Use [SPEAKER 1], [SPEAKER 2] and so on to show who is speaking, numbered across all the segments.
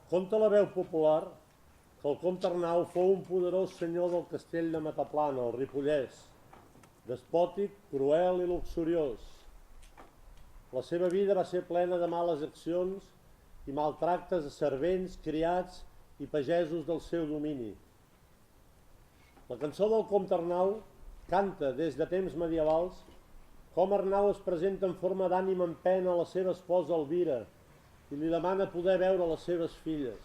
[SPEAKER 1] Conta la veu popular que el comte Arnau fou un poderós senyor del castell de Mataplana, al Ripollès, despòtic, cruel i luxuriós. La seva vida va ser plena de males accions i maltractes a servents, criats i pagesos del seu domini. La cançó del comte Arnau canta des de temps medievals com Arnau es presenta en forma d'ànima en pena a la seva esposa Elvira i li demana poder veure les seves filles.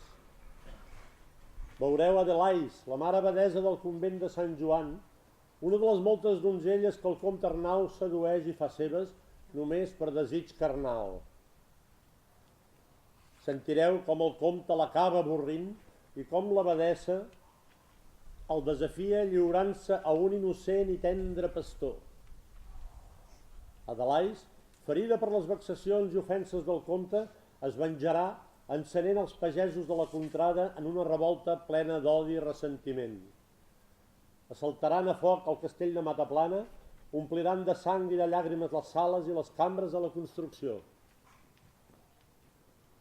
[SPEAKER 1] Veureu Adelais, la mare abadesa del convent de Sant Joan, una de les moltes donzelles que el comte Arnau sedueix i fa seves només per desig carnal. Sentireu com el comte l'acaba avorrint i com l'abadessa el desafia lliurant-se a un innocent i tendre pastor. Adelais, ferida per les vexacions i ofenses del comte, es venjarà encenent els pagesos de la contrada en una revolta plena d'odi i ressentiment. Assaltaran a foc el castell de Mataplana, ompliran de sang i de llàgrimes les sales i les cambres de la construcció.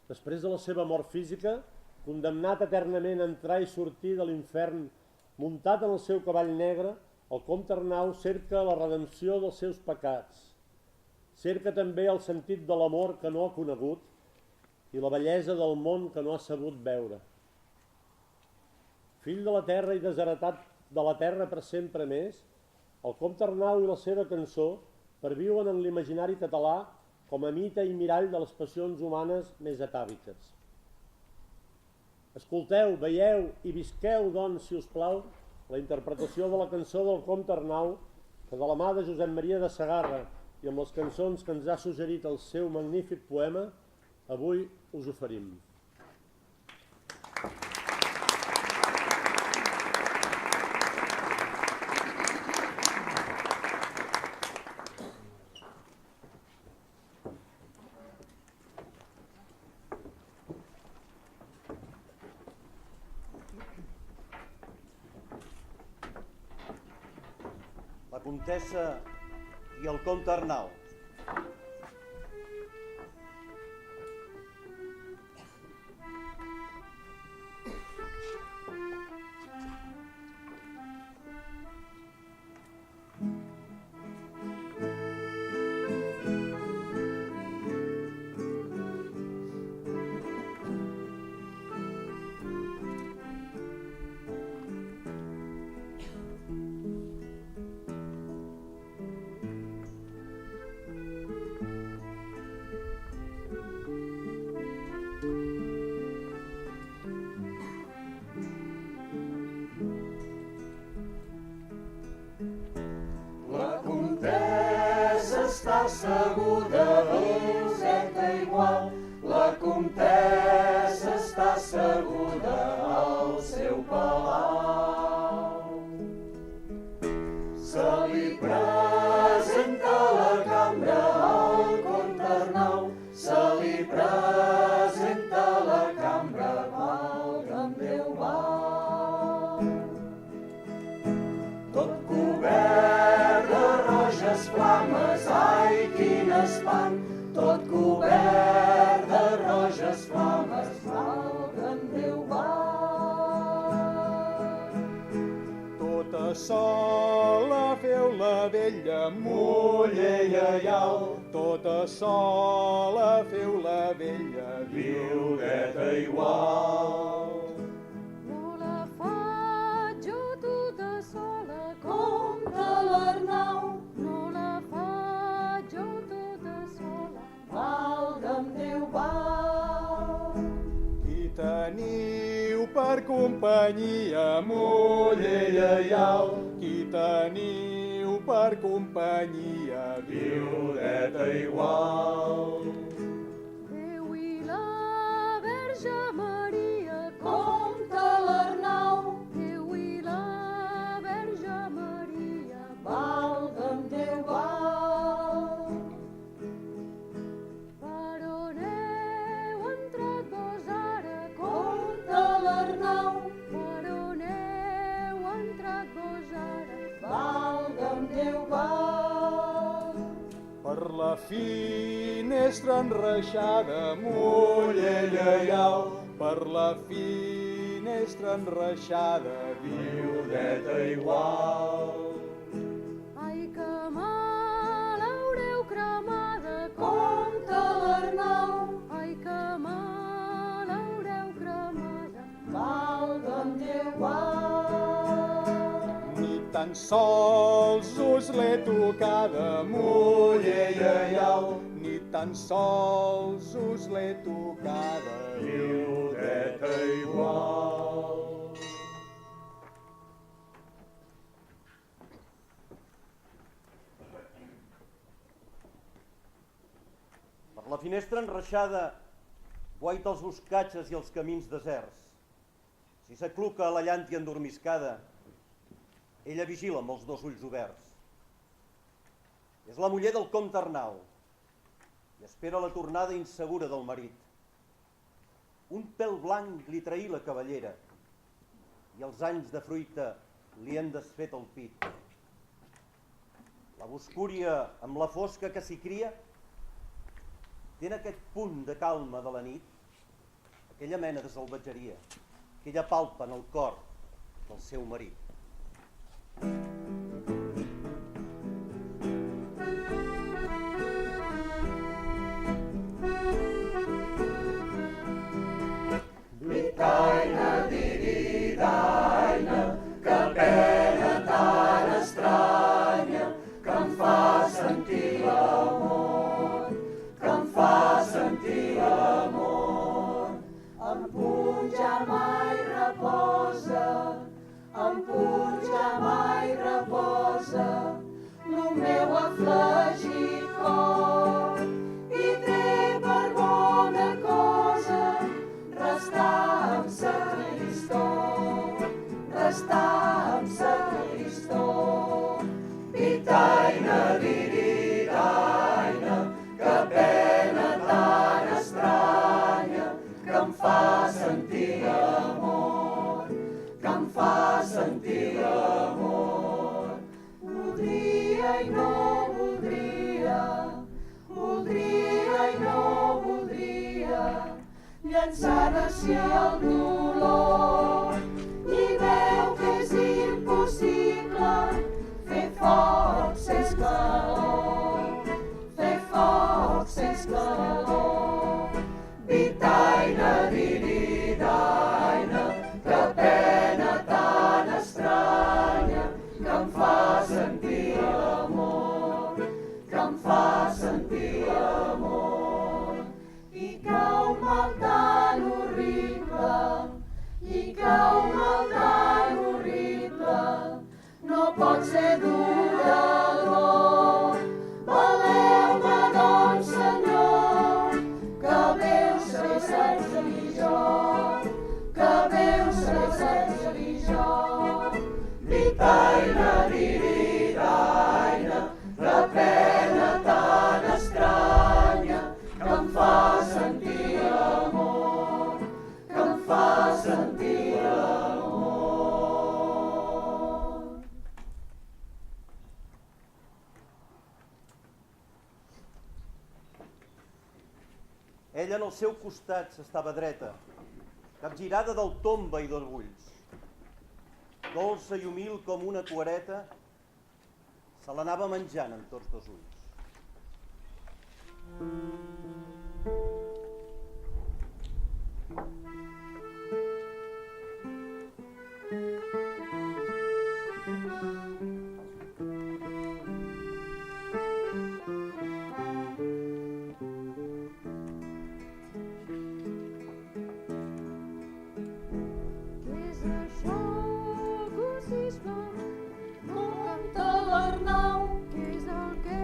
[SPEAKER 1] Després de la seva mort física, condemnat eternament a entrar i sortir de l'infern muntat en el seu cavall negre, el comte Arnau cerca la redempció dels seus pecats. Cerca també el sentit de l'amor que no ha conegut i la bellesa del món que no ha sabut veure. Fill de la terra i desheretat de la terra per sempre més, el comte Arnau i la seva cançó perviuen en l'imaginari català com a mite i mirall de les passions humanes més atàviques. Escolteu, veieu i visqueu, doncs, si us plau, la interpretació de la cançó del comte Arnau, que de la mà de Josep Maria de Segarra i amb les cançons que ens ha suggerit el seu magnífic poema, avui us oferim.
[SPEAKER 2] La comtessa i el comte Arnau.
[SPEAKER 3] Asseguda dreta igual, la comtessa està asseguda al seu palau. Se li presenta a la cambra al comte Arnau, se li presenta a la cambra, valga'm Déu, val. Tot cobert de roges flames, ai, quin espant, tot cobert de roges flames, valga'm Déu, val.
[SPEAKER 4] Tota sola feu la vella muller lleial, tota sola feu la vella
[SPEAKER 3] viudeta igual.
[SPEAKER 5] No la faig jo tota sola,
[SPEAKER 3] Comte l'Arnau,
[SPEAKER 5] no la faig jo tota sola,
[SPEAKER 3] valga'm Déu, val.
[SPEAKER 4] Qui teniu per companyia, muller lleial, qui teniu per companyia,
[SPEAKER 3] viudeta igual.
[SPEAKER 5] Déu i la Verge Maria,
[SPEAKER 3] Comte l'Arnau,
[SPEAKER 5] Déu i la Verge Maria,
[SPEAKER 3] valga'm Déu, val.
[SPEAKER 5] per on heu entrat vos ara,
[SPEAKER 3] Comte l'Arnau,
[SPEAKER 5] per on heu entrat vos ara,
[SPEAKER 3] valga'm Déu, val.
[SPEAKER 4] per la finestra enreixada, muller lleial, Per la finestra enreixada,
[SPEAKER 3] viudeta igual.
[SPEAKER 5] Ai, que me l'haureu cremada,
[SPEAKER 3] Compte l'Arnau,
[SPEAKER 5] ai, que me l'haureu cremada.
[SPEAKER 3] valga'm Déu, val.
[SPEAKER 4] ni tan sols us l'he tocada, muller lleial, ni tan sols us l'he tocada,
[SPEAKER 3] Viudeta igual.
[SPEAKER 2] Per la finestra enreixada guaita els boscatges i els camins deserts. Si s'acluca a la llàntia endormiscada, ella vigila amb els dos ulls oberts. És la muller del comte Arnau i espera la tornada insegura del marit. Un pèl blanc li traí la cavallera i els anys de fruita li han desfet el pit. La boscúria amb la fosca que s'hi cria té aquest punt de calma de la nit, aquella mena de salvatgeria que ella palpa en el cor del seu marit.
[SPEAKER 3] Vitaina, diridaina, que pena tan estranya que em fa sentir l'amor, que em fa sentir l'amor. En punt ja mai reposa, en punt ja mai reposa, lo meu afligit cor, i té per bona cosa restar amb sa tristor, restar amb sa tristor. Vitaina, diridaina, que pena tan estranya que em fa sentir l'amor, que em fa sentir l'amor. Voldria i no voldria, voldria i no voldria, llançar d'ací el dolor, i veu que és impossible fer foc sense calor, fer foc sense calor. Vitaina, diridaina, que pena tan estranya que em fa sentir l'amor, que em fa sentir l'amor. I cau mal tan horrible, i cau mal tan horrible, no pot ser durador. Valeu-me, doncs, Senyor, que veu ser Sergi i jo, que veu ser Sergi i jo. Vitaina, diridaina, que pena tan estranya que em fa sentir l'amor, que em fa sentir l'amor.
[SPEAKER 2] Ella en el seu costat s'estava dreta, capgirada del tomba i d'orgulls. Dolça i humil com una cuereta, se l'anava menjant amb tots dos ulls.
[SPEAKER 5] Què és això, gosisme?
[SPEAKER 3] Compte l'Arnau,
[SPEAKER 5] Què és el que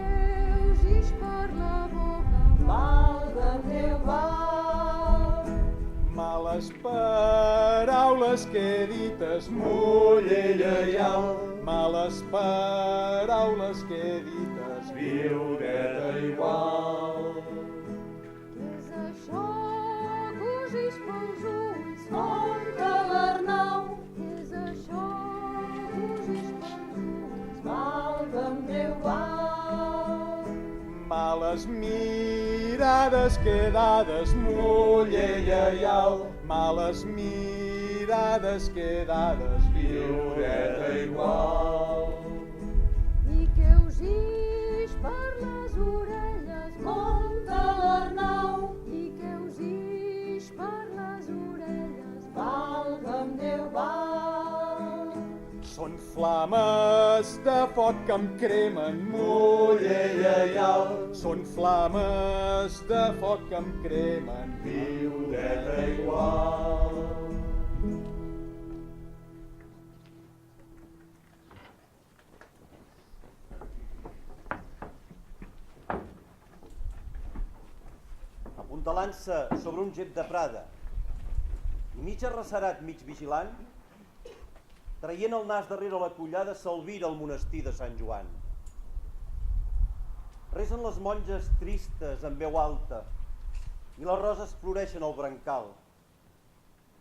[SPEAKER 5] us ix per la boca?
[SPEAKER 3] valga'm Déu, val.
[SPEAKER 4] males paraules que dites, muller lleial, males paraules que dites,
[SPEAKER 3] Viudeta igual.
[SPEAKER 5] Què és això, gosís pels ulls?
[SPEAKER 3] Compte l'Arnau,
[SPEAKER 5] Què és això, gosís pels ulls?
[SPEAKER 3] valga'm Déu, val.
[SPEAKER 4] males mirades quedades, muller lleial, a les mirades quedades, viudeta igual.
[SPEAKER 5] I que us ix per les orelles,
[SPEAKER 3] Monta l'Arnau,
[SPEAKER 5] i que us ix per les orelles,
[SPEAKER 3] valga'm Déu, val.
[SPEAKER 4] Són flames de foc que em cremen, muller lleial. Són flames de foc que em cremen, viudeta igual.
[SPEAKER 2] Apuntalant-se sobre un gep de prada i mig arrecerat, mig vigilant, traient el nas darrere la collada, s'albira el monestir de Sant Joan. Resen les monges tristes amb veu alta i les roses floreixen al brancal.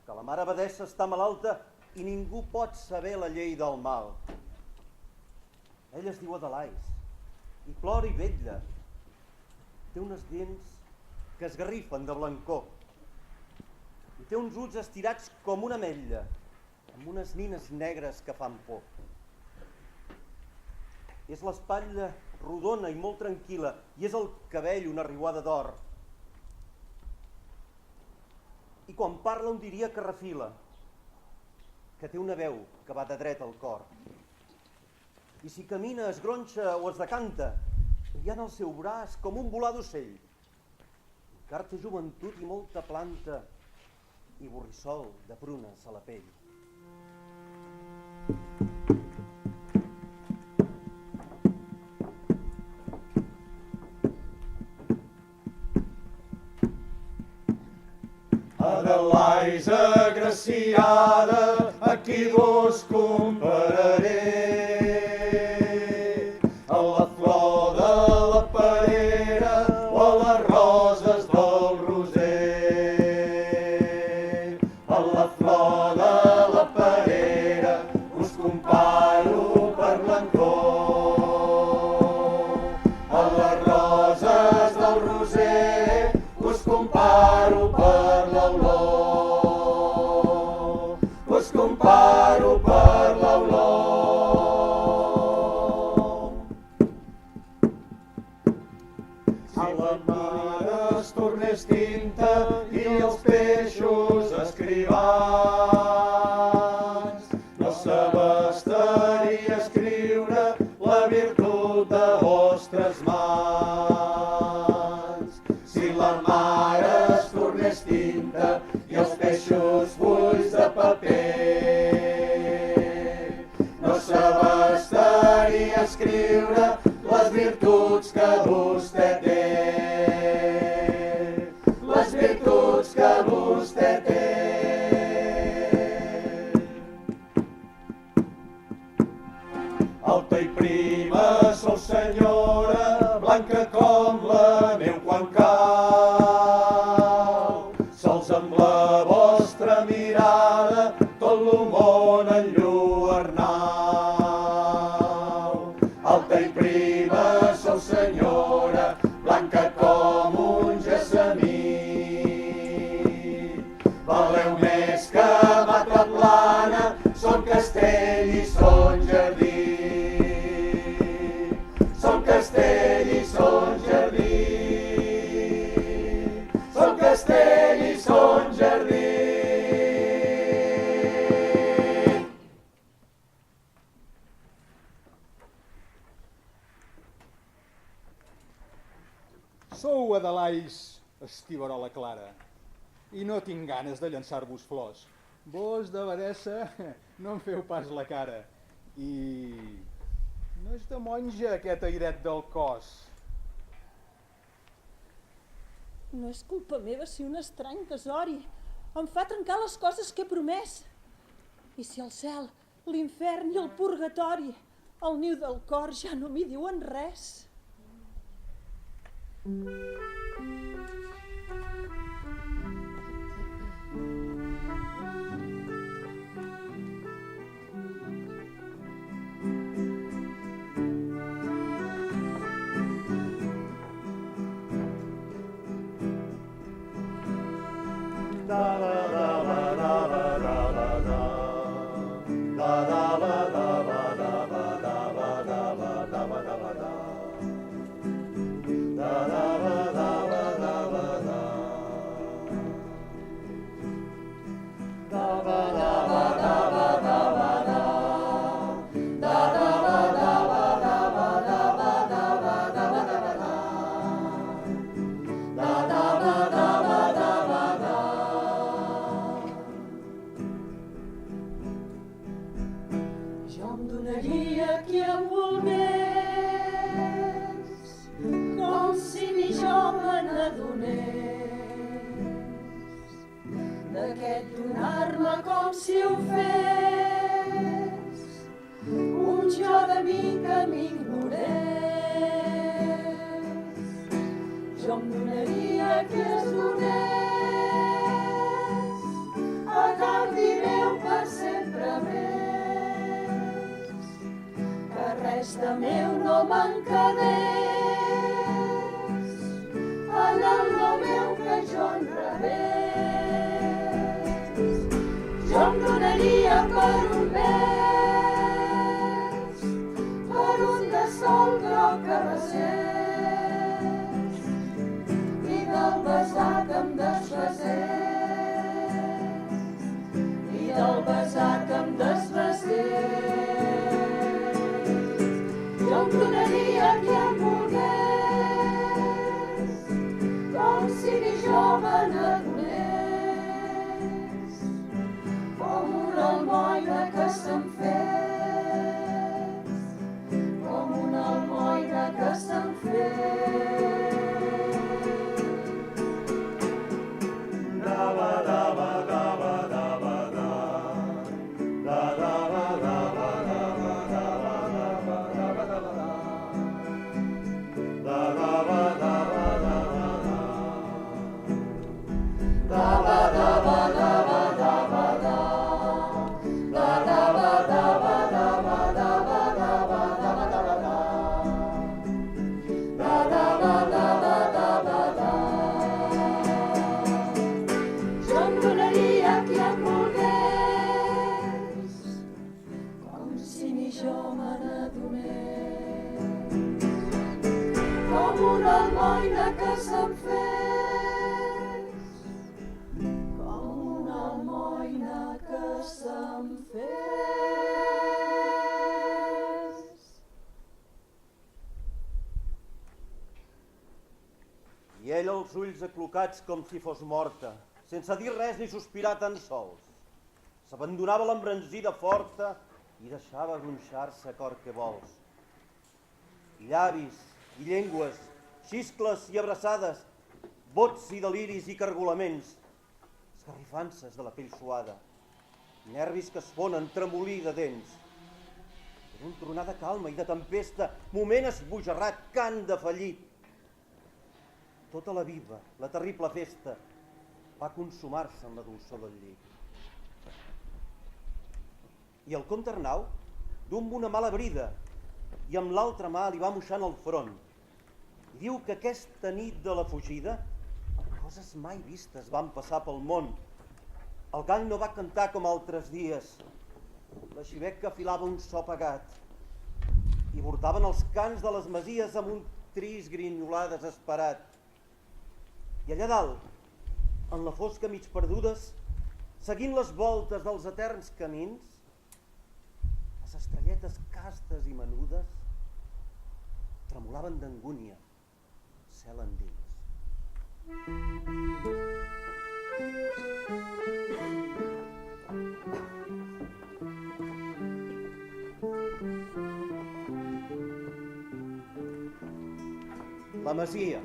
[SPEAKER 2] Que la mare abadessa està malalta i ningú pot saber la llei del mal. Ella es diu Adalais i plora i vetlla. Té unes dents que esgarrifen de blancor i té uns ulls estirats com una ametlla, amb unes nines negres que fan por. És l'espatlla rodona i molt tranquil·la i és el cabell una riuada d'or. I quan parla un diria que refila, que té una veu que va de dret al cor. I si camina, es gronxa o es decanta, hi ha en el seu braç com un volar d'ocell. Encara té joventut i molta planta i borrissol de prunes a la pell.
[SPEAKER 4] Adalais agraciada, aquí vos compararé. A la flor de la perera o a les roses del roser. A la flor de la perera us comparo per blancor. A les roses del roser us comparo per l'olor. Us comparo per l'olor. Si la mare es tornés tinta i els peixos escrivans, no s'abastaria escriure la virtut de vostres mans. Si la mare es tornés tinta i els peixos fulls de paper, no s'abastaria escriure les virtuts que vostè té. Les virtuts que vostè té. Alta i prima sou senyora, blanca com la neu quan cau. Sols amb la vostra mirada tot lo món enlluernau. Alta i prima sou senyora, blanca com un gessamí. Valeu més que mata plana, són castell i són jardí. Són castell i són jardí. Són castell i són jardí. Sou Adalais, estiverola clara, i no tinc ganes de llançar-vos flors. Vos d'abadessa no em feu pas la cara. I no és de monja aquest airet del cos.
[SPEAKER 6] No és culpa meva si un estrany desori em fa trencar les coses que he promès. I si el cel, l'infern i el purgatori, el niu del cor ja no m'hi diuen res.
[SPEAKER 1] Da, da, da, da.
[SPEAKER 6] em volgués, com si ni jo me n'adonés, d'aquest donar-me com si ho fes un jo de mi que m'ignorés. Jo em donaria que es donés a canvi meu per sempre més, que res de meu no me'n quedés, en el no meu que jo en rebés. Jo em donaria per un mes, per un de sol groc que besés, i del besar que em desfasés, i del besar que em desfasés. Jo em donaria qui em volgués, com si ni jo me n'adonés, com una almoina que se'm fes, com una almoina que se'm fes.
[SPEAKER 2] I ell els ulls aclocats com si fos morta, sense dir res ni sospirar tan sols. S'abandonava l'embranzida forta i deixava gronxar-se a cor que vols. I llavis, i llengües, xiscles i abraçades, bots i deliris i cargolaments, esgarrifances de la pell suada, nervis que es fonen, tremolí de dents. És un tronar de calma i de tempesta, moment esbojarrat, cant de fallit. Tota la viva, la terrible festa, va consumar-se en la dolçor del llit. I el comte Arnau, d'un una mala brida, i amb l'altra mà li va moixant el front. I diu que aquesta nit de la fugida coses mai vistes van passar pel món. El gall no va cantar com altres dies, la xiveca afilava un so apagat i bordaven els cants de les masies amb un tris grinyolar desesperat. I allà dalt, en la fosca mig perdudes, seguint les voltes dels eterns camins, les estrelletes castes i menudes tremolaven d'angúnia, cel endins. La masia.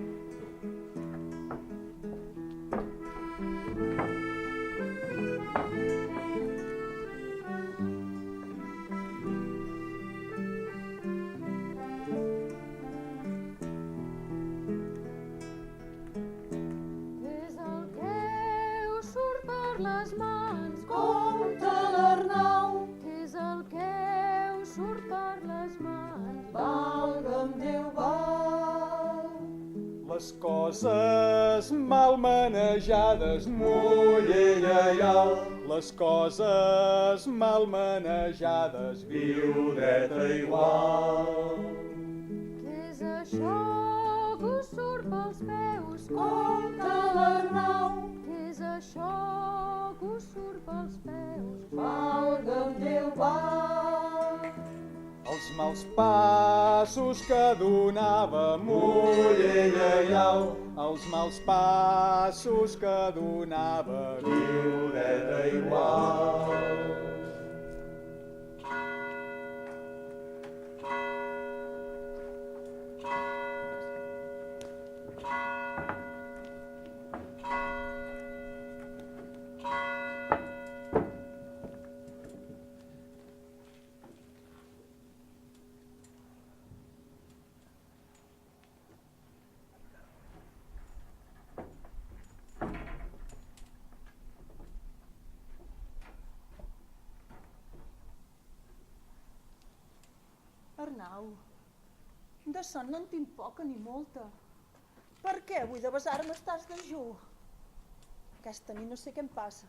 [SPEAKER 5] Les mans,
[SPEAKER 6] Comte l'Arnau,
[SPEAKER 5] què és el que us surt per les mans?
[SPEAKER 6] valga'm Déu, val.
[SPEAKER 4] Les coses mal manejades, mullellaial. Les coses mal manejades, viudeta igual.
[SPEAKER 5] Què és això que us surt pels peus?
[SPEAKER 6] Comte l'Arnau,
[SPEAKER 5] Què és això que us surt pels peus?
[SPEAKER 6] valga'm Déu, val.
[SPEAKER 4] Els mals passos que donava mullellaial, els mals passos que donava viudeta igual.
[SPEAKER 6] Arnau, de son no en tinc poca ni molta. Per què avui de besar-me estàs dejú? Aquesta nit no sé què em passa.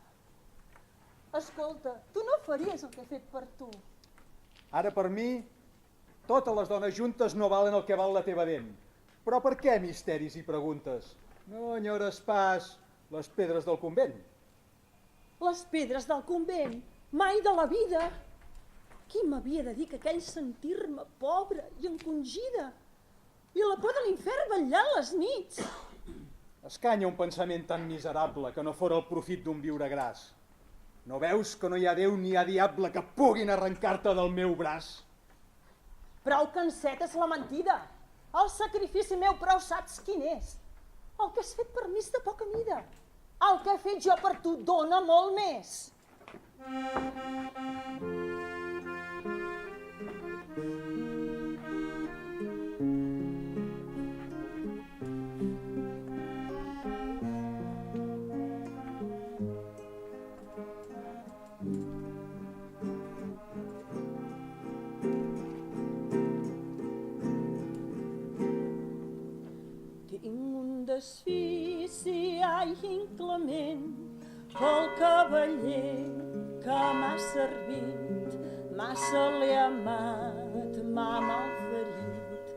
[SPEAKER 6] Escolta, tu no faries el que he fet per tu.
[SPEAKER 4] Ara per mi, totes les dones juntes no valen el que val la teva dent. Però per què misteris i preguntes? No enyores pas les pedres del convent.
[SPEAKER 6] Les pedres del convent, mai de la vida. Qui m'havia de dir que aquell sentir-me pobra i encongida i la por de l'infern vetllant les nits?
[SPEAKER 4] Escanya un pensament tan miserable que no fora el profit d'un viure gras. No veus que no hi ha Déu ni hi ha diable que puguin arrencar-te del meu braç?
[SPEAKER 6] Prou canseta és la mentida. El sacrifici meu prou saps quin és. El que has fet per mi és de poca mida. El que he fet jo per tu dona molt més. Desfici, ai, inclement, pel cavaller que m'ha servit, massa l'he amat, m'ha malferit,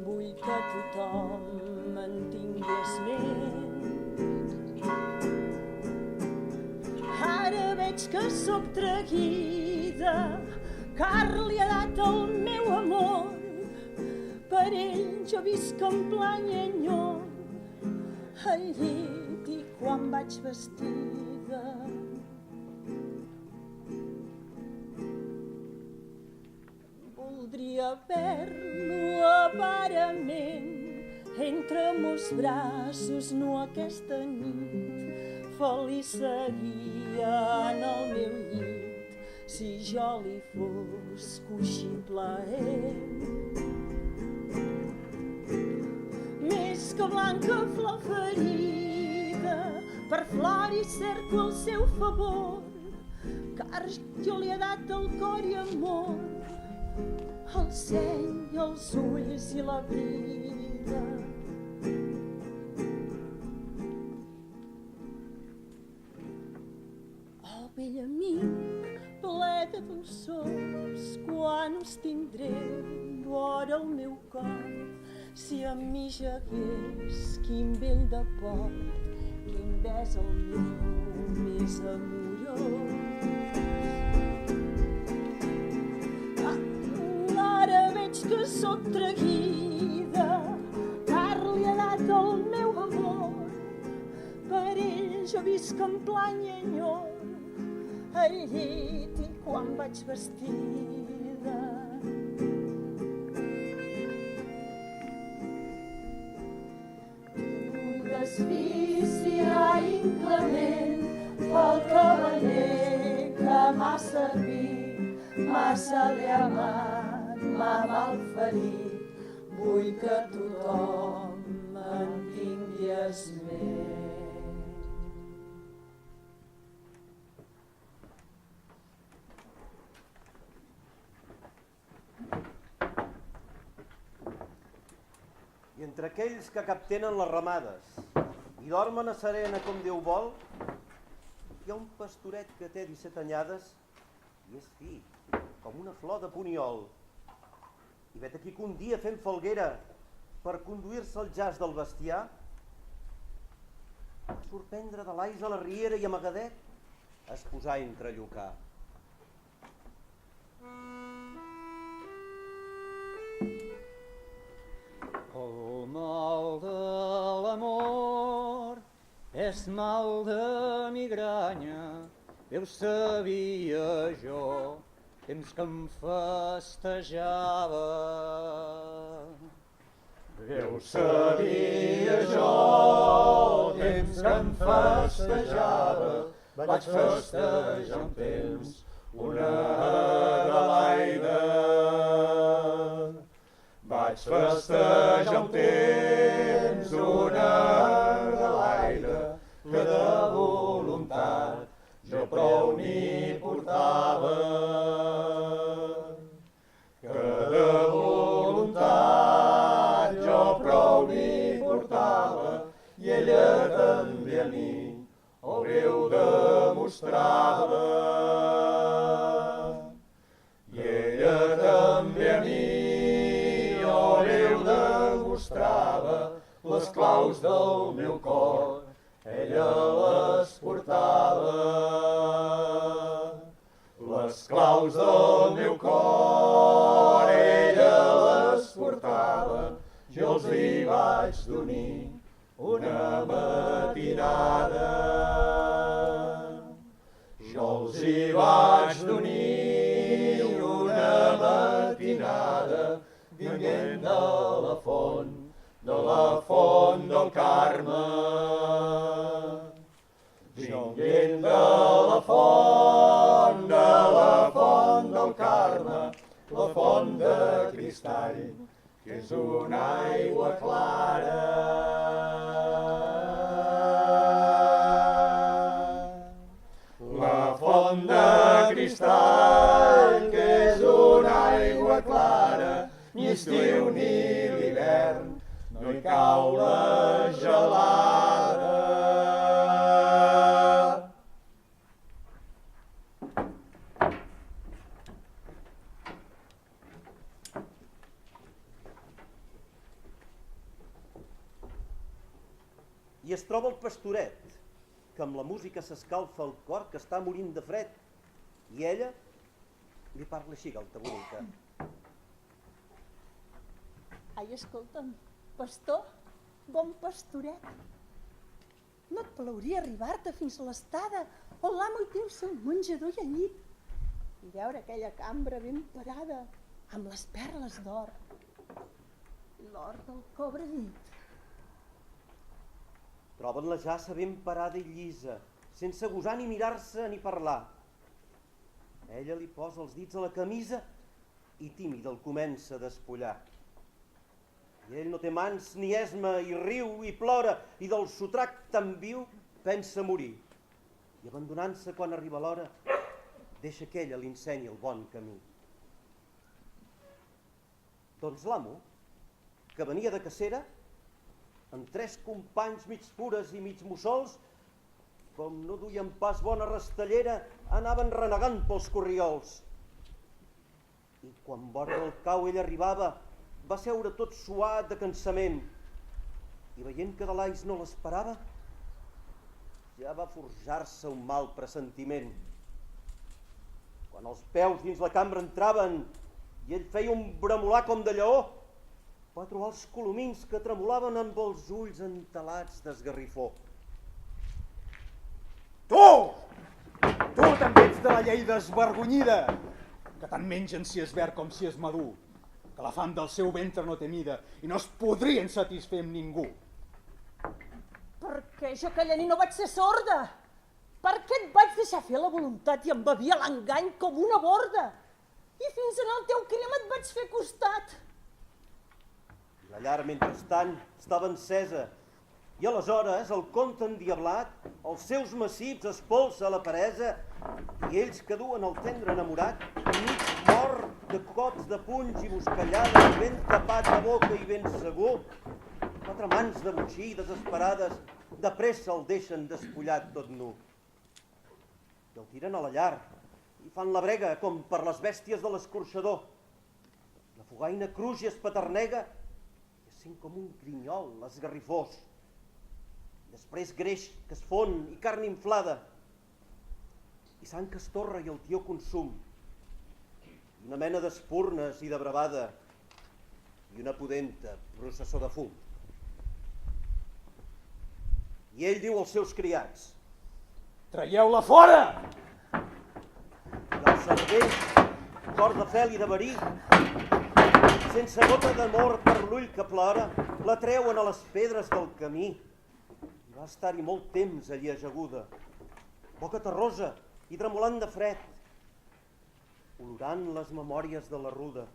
[SPEAKER 6] vull que tothom en tingui esment. Ara veig que sóc traïda, car li ha dat el meu amor, per ell jo visc en plany enyor, al llit i quan vaig vestida. Voldria haver-lo aparament entre meus braços no aquesta nit. Feliç seria en el meu llit si jo li fos coixí plaent. Més que blanca flor ferida, per flor i cerco el seu favor, car jo li he dat el cor i amor, el seny, els ulls i la vida. Oh, vell amic, ple de dolçors, quan us tindré vora el meu cor, si amb mi jagués, quin vell de port, quin bes el meu més amorós. Ara veig que sóc traïda, car li ha dat el meu amor, per ell jo visc en plany i enyor, al llit i quan vaig vestida. Desfícia inclement pel cavaller que m'ha servit, massa l'he amat, m'ha malferit, vull que tothom en tingui esment.
[SPEAKER 2] I entre aquells que captenen les ramades i dormen a serena com Déu vol, hi ha un pastoret que té 17 anyades i és fi, com una flor de puniol. I vet aquí que un dia fent falguera per conduir-se al jaç del bestiar, va sorprendre de l'ais a la riera i amagadet es posà a entrellocar.
[SPEAKER 4] El mal de l'amor és mal de migranya, bé ho sabia jo, temps que em festejava. Bé ho sabia jo, temps que em festejava, vaig festejar un temps una Adelaida. Vaig festejar un temps una Adelaida, que de voluntat jo prou n'hi portava. Que de voluntat
[SPEAKER 3] mostrava les claus del meu cor, ella les portava. Les claus del meu cor, ella les portava, jo els hi vaig d'unir una matinada. Jo els hi vaig d'unir una matinada, vinguent de la font del Carme. Vinguent de la font del Carme, la font de cristall, que és una aigua clara. La font de cristall, que és una aigua clara, ni estiu ni l'hivern, no hi cau la gelada.
[SPEAKER 2] I es troba el pastoret, que amb la música s'escalfa el cor, que està morint de fred. I ella li parla així, galta bonica.
[SPEAKER 6] Ai, escolta'm, pastor, bon pastoret, no et plauria arribar-te fins a l'estada on l'amo hi té el seu menjador i al llit i veure aquella cambra ben parada amb les perles d'or i l'or del cobre dit.
[SPEAKER 2] Troben la jassa ben parada i llisa, sense gosar ni mirar-se ni parlar. Ella li posa els dits a la camisa i tímida el comença a despullar. I ell no té mans ni esma i riu i plora i del sotrac tan viu pensa morir. I abandonant-se quan arriba l'hora, deixa que ella li ensenyi el bon camí. Doncs l'amo, que venia de cacera, amb 3 companys mig fures i mig mussols, com no duien pas bona rastellera, anaven renegant pels corriols. I quan vora del cau ell arribava, va seure tot suat de cansament, i veient que de l'Ais no l'esperava, ja va forjar-se un mal pressentiment. Quan els peus dins la cambra entraven i ell feia un bramolar com de lleó, va trobar els colomins que tremolaven amb els ulls entelats d'esgarrifó.
[SPEAKER 4] Tu! Tu també ets de la llei desvergonyida, que tant mengen si és verd com si és madur, que la fam del seu ventre no té mida i no es podrien satisfer amb ningú.
[SPEAKER 6] Perquè jo aquella nit no vaig ser sorda. Per què et vaig deixar fer la voluntat i em bevia l'engany com una borda? I fins en el teu crim et vaig fer costat.
[SPEAKER 2] La llar, mentrestant, estava encesa i aleshores el comte endiablat, els seus massips espolsa a la peresa i ells que duen el tendre enamorat, mig mort de cops de punys i boscallades, ben tapat de boca i ben segur, 4 mans de botxí desesperades, de pressa el deixen despullat tot nu. I el tiren a la llar i fan la brega com per les bèsties de l'escorxador. La fogaina cruix i es paternega i sent com un grinyol esgarrifós. Després greix que es fon i carn inflada i sang que es torra i el tió consum. I una mena d'espurnes i de bravada i una pudenta processó de fum. I ell diu als seus criats:
[SPEAKER 4] Traieu-la fora!
[SPEAKER 2] I els cervells, cor de fel i de verí, sense gota d'amor per l'ull que plora, la treuen a les pedres del camí. I va estar-hi molt temps allí ajaguda, boca terrosa i tremolant de fred, olorant les memòries de la ruda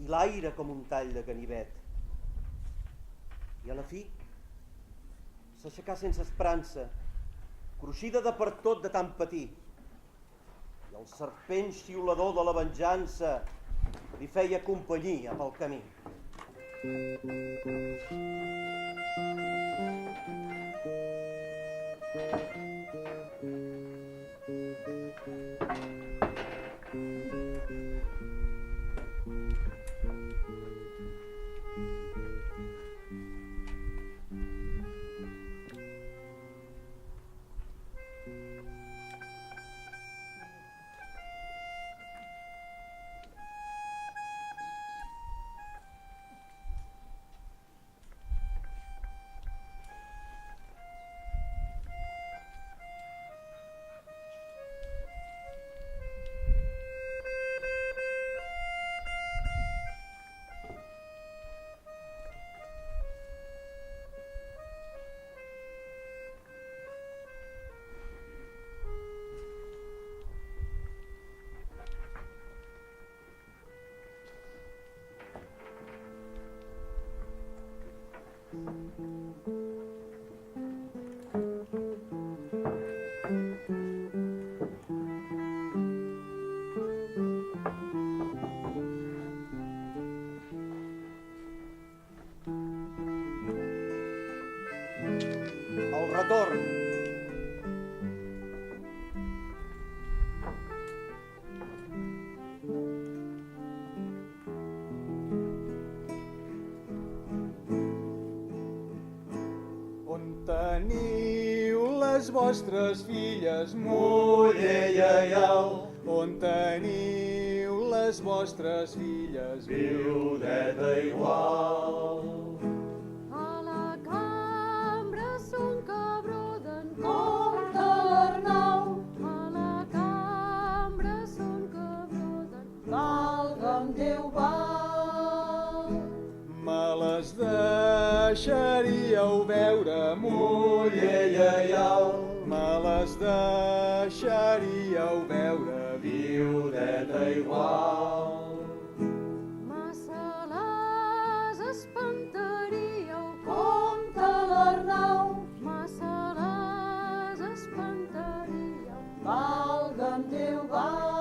[SPEAKER 2] i l'aire com un tall de ganivet. I a la fi s'aixecà sense esperança, cruixida de per tot de tant patir, i el serpent xiulador de la venjança li feia companyia pel camí. El retorn.
[SPEAKER 4] On teniu les vostres filles, muller lleial? On teniu les vostres filles, viudeta igual?
[SPEAKER 5] A la cambra son cabró d'en
[SPEAKER 3] Compte l'Arnau,
[SPEAKER 5] A la cambra son cabró d'en
[SPEAKER 3] valga'm Déu, val.
[SPEAKER 4] Me les deixaríeu veure, muller lleial? Me les deixaríeu veure, viudeta igual?
[SPEAKER 5] Massa les espantaríeu,
[SPEAKER 3] Compte l'Arnau,
[SPEAKER 5] massa les espantaríeu.
[SPEAKER 3] valga'm Déu, val.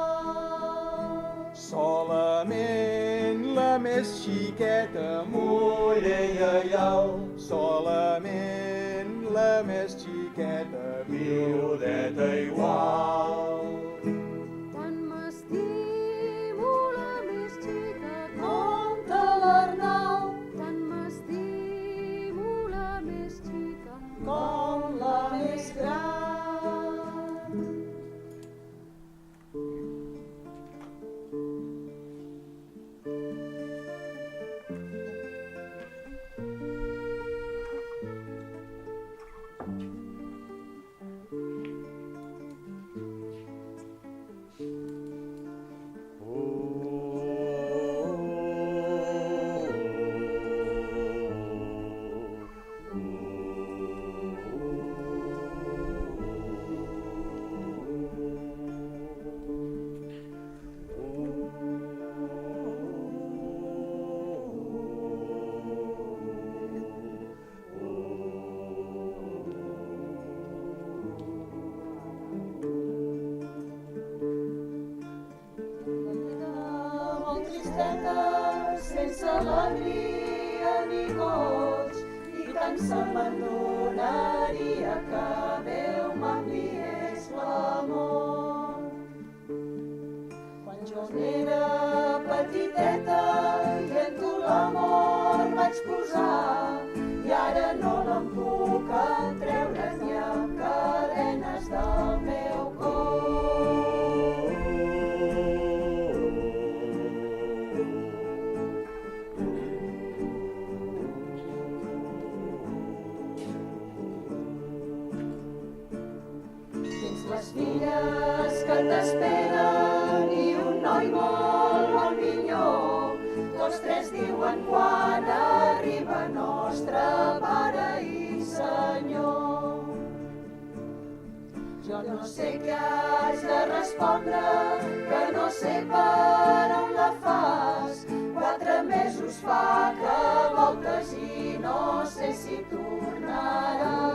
[SPEAKER 4] Solament la més xiqueta, muller lleial? Solament la més xiqueta, viudeta igual?
[SPEAKER 5] Tant m'estimo la més xica,
[SPEAKER 3] Compte l'Arnau,
[SPEAKER 5] tant m'estimo la més xica.
[SPEAKER 3] com la més gran. Molt tristeta, sense alegria ni goig, i tant se m'adonaria que Déu m'enviés l'amor. Quan jo n'era petiteta i en tu l'amor vaig posar, i ara no l'en puc treure ni a cadenes del meu cor. Les filles que t'esperen i un noi molt bon minyó, tots tres diuen quan arriba nostre Pare i Senyor. Jo no sé què haig de respondre, que no sé per on la fas. 4 mesos fa que voltes i no sé si tornaràs.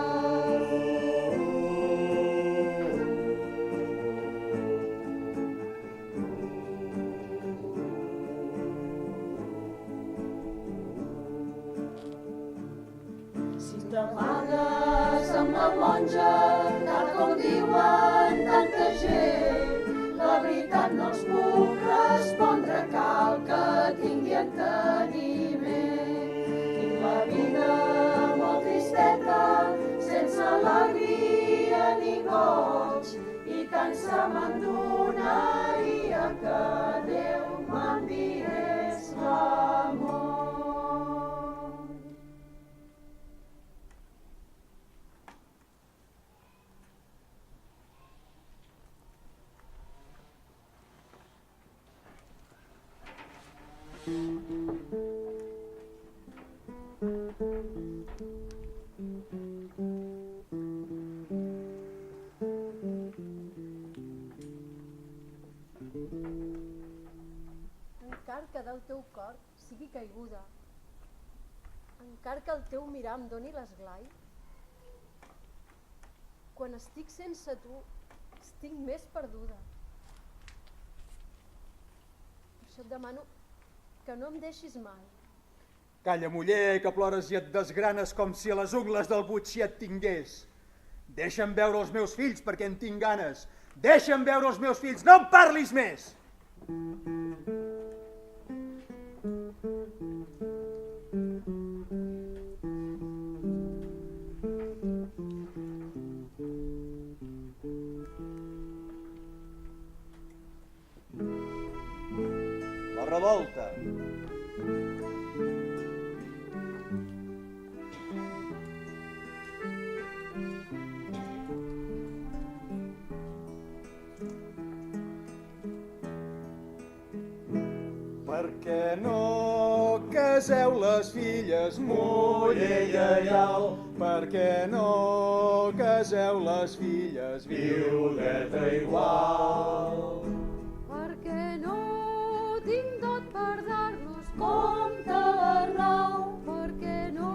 [SPEAKER 3] Si t'amagues amb la monja, tal com diuen tanta gent, la veritat no els puc respondre, cal que tingui enteniment. Tinc la vida molt tristeta, sense alegria ni goig, i tant se me'n donaria que Déu m'enviés l'amor.
[SPEAKER 5] Encara que del teu cor sigui caiguda, encara que el teu mirar em doni l'esglai, quan estic sense tu, estic més perduda. Per això et demano que no em deixis mai.
[SPEAKER 4] Calla, muller, que plores i et desgranes com si a les ungles del butxí et tingués. Deixa'm veure els meus fills perquè en tinc ganes. Deixa'm veure els meus fills, no em parlis més!
[SPEAKER 2] La revolta.
[SPEAKER 4] Per què no caseu les filles, muller lleial? Per què no caseu les filles, viudeta igual?
[SPEAKER 5] Perquè no tinc dot per dar-los compte l'Arnau. Perquè no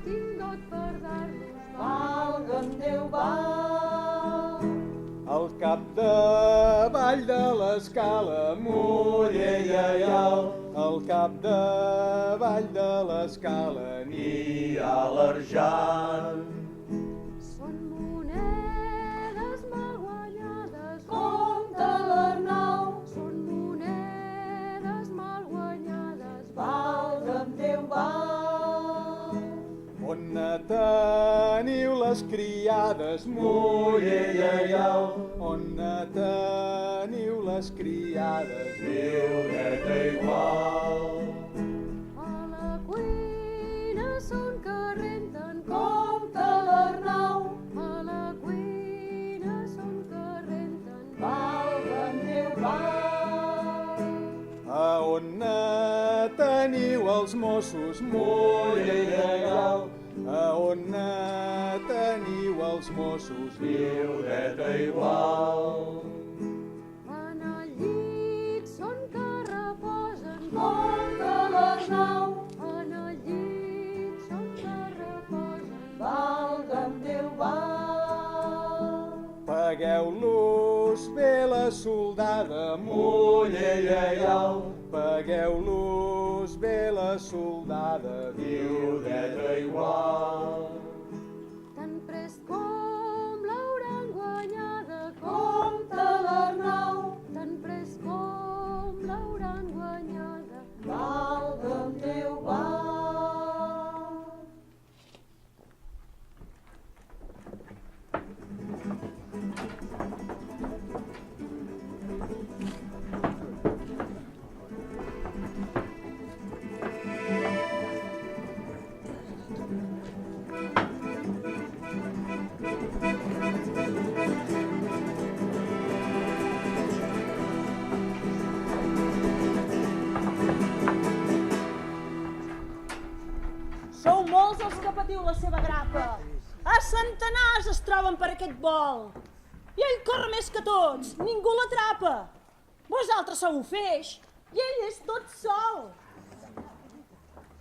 [SPEAKER 5] tinc dot per dar-los, valga'm Déu, val.
[SPEAKER 4] Al capdavall de l'escala, muller lleial, al capdavall de l'escala n'hi ha l'argent.
[SPEAKER 5] Són monedes mal guanyades, compte l'Arnau. Són monedes mal guanyades, valga'm Déu, val.
[SPEAKER 4] On teniu les criades, muller lleial? On teniu les criades, viudeta igual?
[SPEAKER 5] A la cuina són que renten, compte l'Arnau. A la cuina són que renten, valga'm Déu, val.
[SPEAKER 4] A on teniu els Mossos, muller lleial? A on teniu els Mossos, viudeta igual?
[SPEAKER 5] En el llit són que reposen, compte l'Arnau. En el llit són que reposen, valga'm Déu, val.
[SPEAKER 4] Pagueu-los bé la soldada, muller lleial. Pagueu-los bé la soldada, viudeta igual.
[SPEAKER 5] Tan prest com l'hauran guanyada, compte l'Arnau. Tan prest com l'hauran guanyada, valga'm Déu, val.
[SPEAKER 6] Sou molts els que patiu la seva grapa. A centenars es troben per aquest vol. I ell corre més que tots, ningú l'atrapa. Vosaltres sou un feix i ell és tot sol.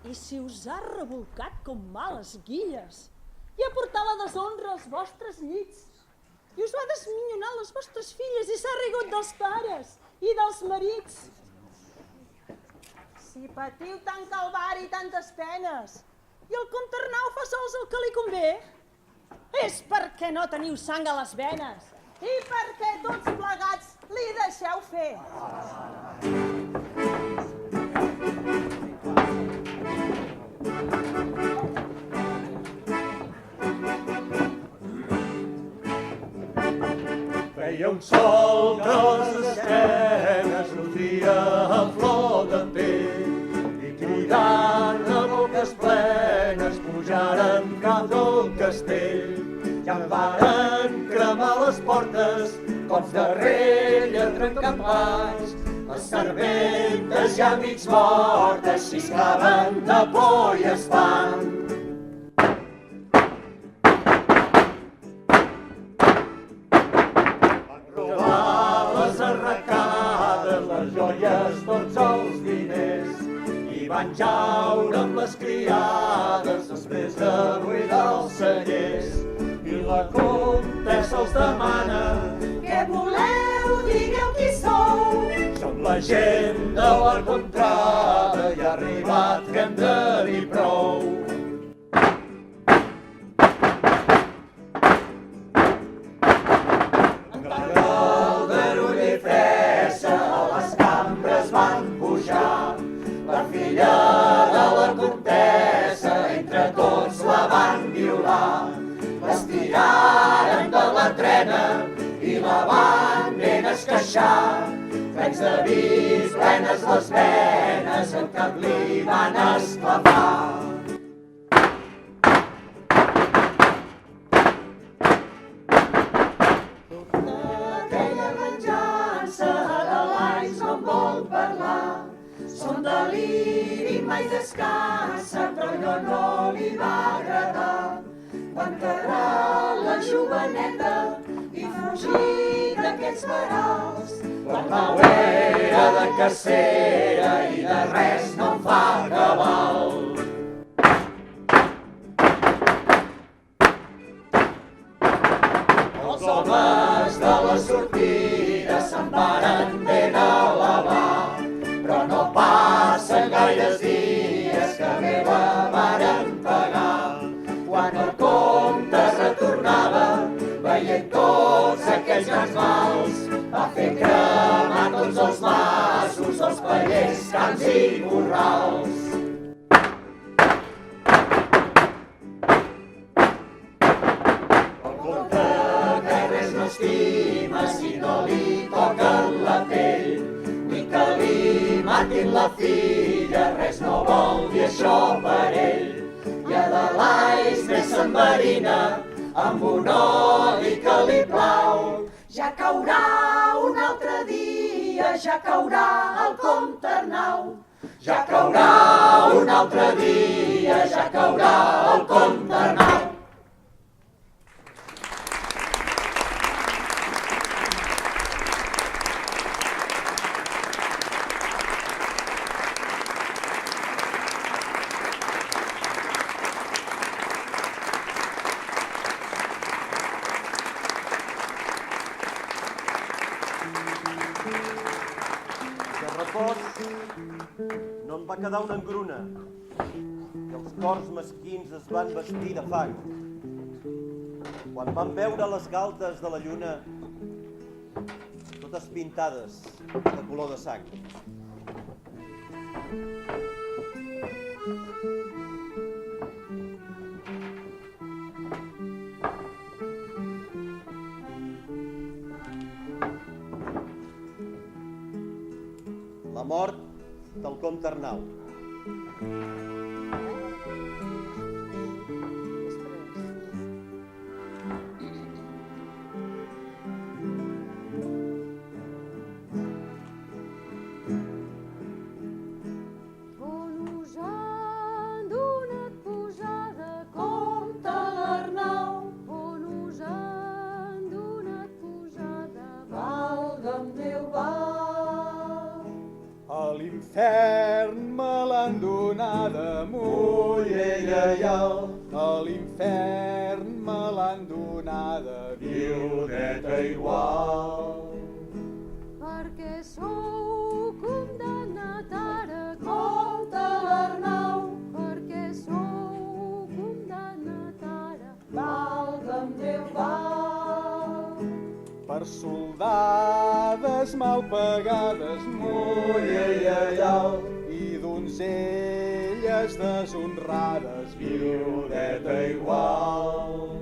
[SPEAKER 6] I si us ha revolcat com males guilles i ha portat la deshonra als vostres llits i us va desminyonar les vostres filles i s'ha rigut dels pares i dels marits. Si patiu tant calvari i tantes penes i el comte Arnau fa sols el que li convé, és perquè no teniu sang a les venes i perquè tots plegats li deixeu fer.
[SPEAKER 3] Feia un sol que les esquenes lucia en flor de pell i cridant a boques plenes pujaren cap del castell. Ja en varen cremar les portes, cops de rella trencapats. Les serventes ja mig mortes xisclaven de por i espant. Les arracades, les joies, tots els diners i van jaure amb les criades després de buidar els cellers. I la comtessa els demana:
[SPEAKER 7] què voleu? Digueu qui sou.
[SPEAKER 3] som la gent de la contrada i ha arribat que hem de dir prou.
[SPEAKER 7] La filla de la comtessa, entre tots la van violar. L'estiraren de la trena i la van ben esqueixar. Trens d'avís plenes les venes, el cap li van esclafar. D'aquella venjança Adelaide no en vol parlar. Son deliri mai descansa, però allò no li va agradar. Va enterrar la joveneta i fugir d'aquests verals. L'Arnau era de cacera i de res no en fa cabal. Els homes de la sortida se'n varen ben elevar, però no passen gaires dies que bé la varen pagar. Quan el comte retornava, veient tots aquells grans mals, va fer cremar tots els masos, els pallers, camps i corrals. El comte que res no estima si no li toquen la pell, ni que li matin la filla, res no vol dir això per ell. I Adelaide més s'enverina amb un odi que li plau. Ja caurà un altre dia, ja caurà el comte Arnau. Ja caurà un altre dia, ja caurà el comte Arnau.
[SPEAKER 2] No en va quedar una engruna i els cors mesquins es van vestir de fang. Quan van veure les galtes de la lluna, totes pintades de color de sang. La mort del comte Arnau.
[SPEAKER 5] On us han donat posada, comte l'Arnau? On us han donat posada, valga'm Déu,
[SPEAKER 4] A l'infern me l'han donada, muller lleial. A l'infern me l'han donada, viudeta igual.
[SPEAKER 5] perquè sou condemnat ara, comte l'Arnau. Perquè sou condemnat ara, valga'm Déu,
[SPEAKER 4] Per soldades mal pagades, muller lleial, i donzelles deshonrades, viudeta igual.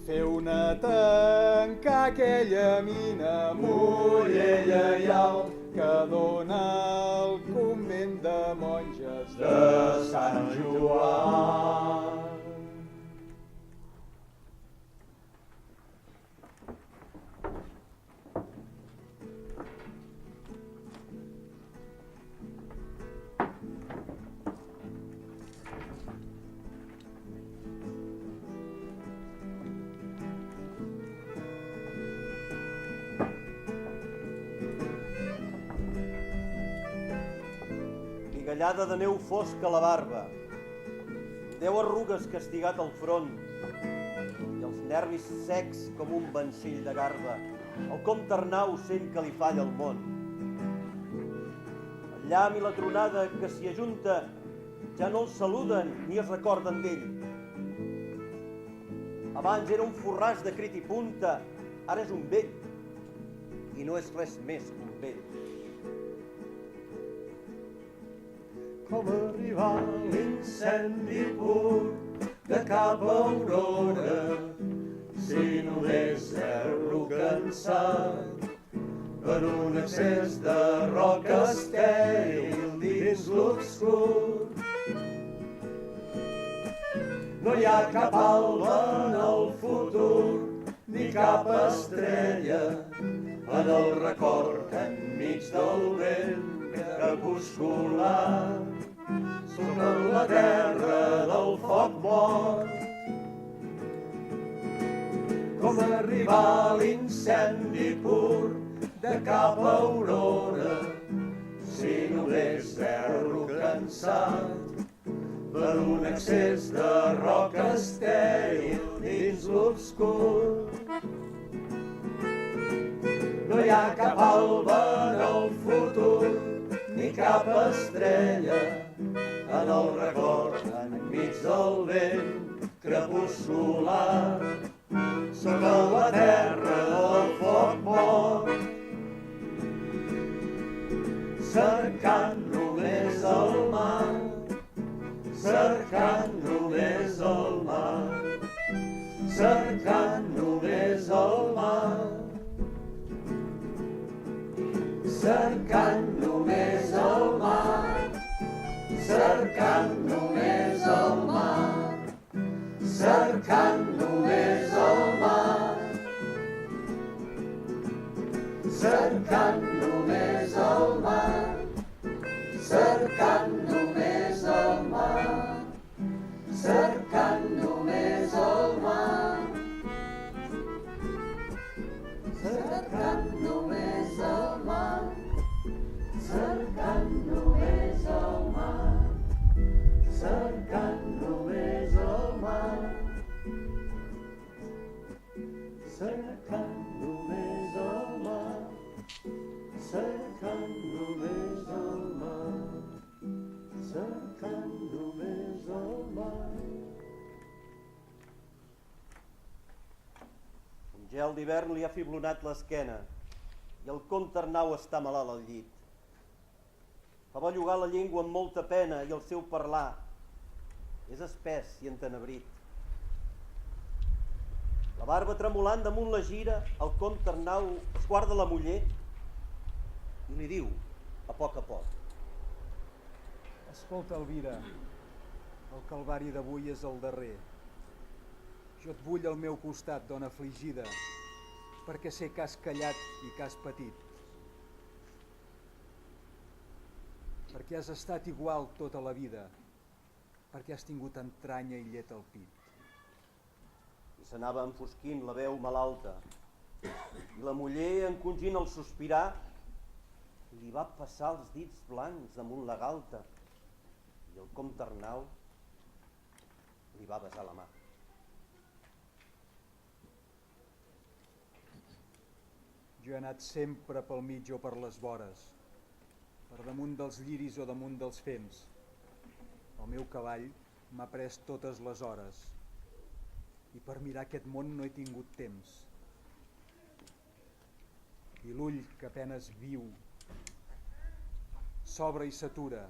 [SPEAKER 4] Feu-ne tancar aquella mina, muller lleial, que dona el convent de monges de Sant Joan.
[SPEAKER 2] Cigallada de neu fosca a la barba, 10 arrugues castigat al front i els nervis secs com un vencell de garba. El comte Arnau sent que li falla el món. El llamp i la tronada que s'hi ajunta ja no el saluden ni es recorden d'ell. Abans era un forràs de crit i punta, ara és un vell, i no és res més que un vell.
[SPEAKER 3] Com arribar l'incendi pur de cap a Aurora, si només erro cansat per un excés de roc estèril dins l'obscur. No hi ha cap alba en el futur, ni cap estrella en el record enmig del vent crepuscular. Sobre la terra del foc mort. Com arribar a l'incendi pur de cap a Aurora, si només erro cansat per un excés de roc estèril dins l'obscur. No hi ha cap alba en el futur, ni cap estrella en el record enmig del vent crepuscular. Sobre la terra del foc mort, cercant només el mar, cercant només el mar, cercant només el mar, cercant només el mar, cercant només el mar, cercant només el mar, cercant només el mar, cercant només el mar, cercant només el mar, cercant només el mar, cercant només el mar, cercant només el mar, cercant només el mar, cercant només el mar, cercant només el mar.
[SPEAKER 2] Un gel d'hivern li ha fiblonat l'esquena i el comte Arnau està malalt al llit. Fa bellugar la llengua amb molta pena i el seu parlar és espès i entenebrit. La barba tremolant damunt la gira, el comte Arnau es guarda la muller i li diu, a poc a poc:
[SPEAKER 4] Escolta, Elvira, el calvari d'avui és el darrer. Jo et vull al meu costat, dona afligida, perquè sé que has callat i que has patit. Perquè has estat igual tota la vida, perquè has tingut entranya i llet al pit.
[SPEAKER 2] I s'anava enfosquint la veu malalta i la muller, encongint el sospirar, li va passar els dits blancs damunt la galta i el comte Arnau li va besar la mà.
[SPEAKER 4] Jo he anat sempre pel mig o per les vores, per damunt dels lliris o damunt dels fems. El meu cavall m'ha pres totes les hores i per mirar aquest món no he tingut temps. I l'ull que apenes viu s'obre i s'atura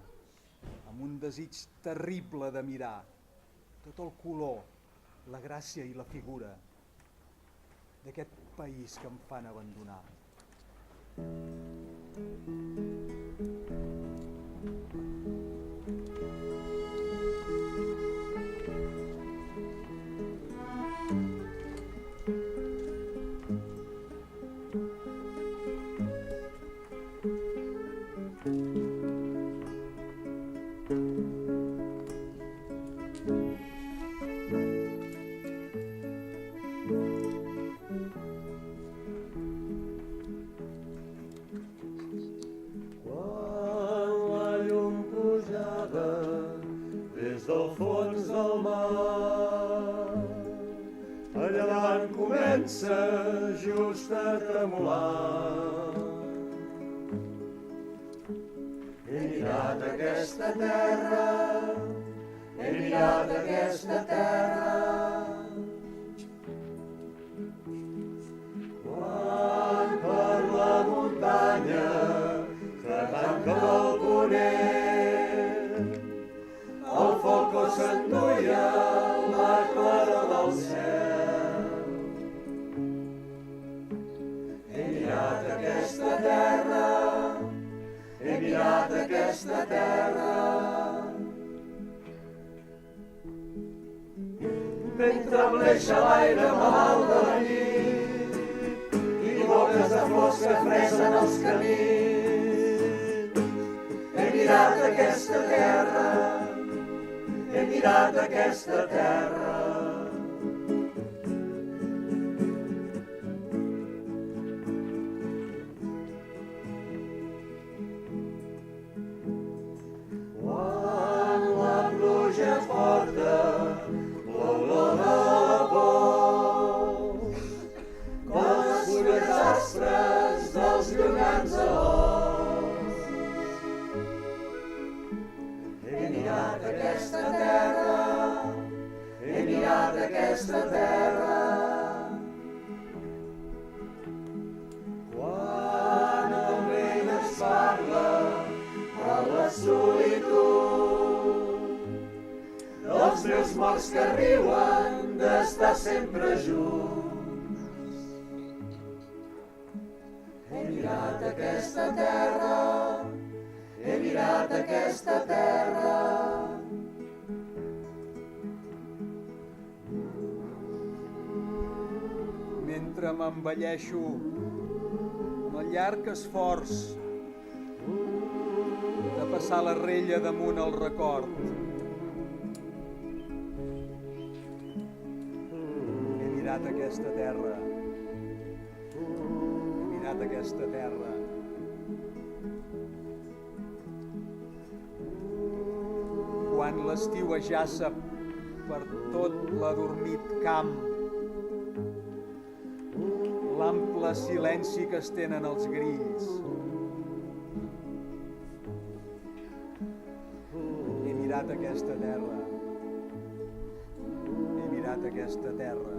[SPEAKER 4] amb un desig terrible de mirar tot el color, la gràcia i la figura d'aquest país que em fan abandonar.
[SPEAKER 3] a llevant comença just a tremolar. He mirat aquesta terra, he mirat aquesta terra. Quan per la muntanya que tanca el ponent, el falcó s'enduia la clara del cel. He mirat aquesta terra, he mirat aquesta terra. Mentre bleixa l'aire malalt de la nit i boques de flors que fresen els camins. He mirat aquesta terra, he mirat aquesta terra. Quan la pluja porta l'olor de la pols, com les fulles aspres dels llunyans alòs. He mirat aquesta terra, he mirat aquesta terra. Quan el vent ens parla a la solitud dels meus morts que riuen d'estar sempre junts. He mirat aquesta terra, he mirat aquesta terra.
[SPEAKER 4] Mentre m'envelleixo amb el llarg esforç de passar la rella damunt el record. He mirat aquesta terra, he mirat aquesta terra. Quan l'estiu ajaça per tot l'adormit camp, l'ample silenci que es tenen els grills. He mirat aquesta terra, he mirat aquesta terra.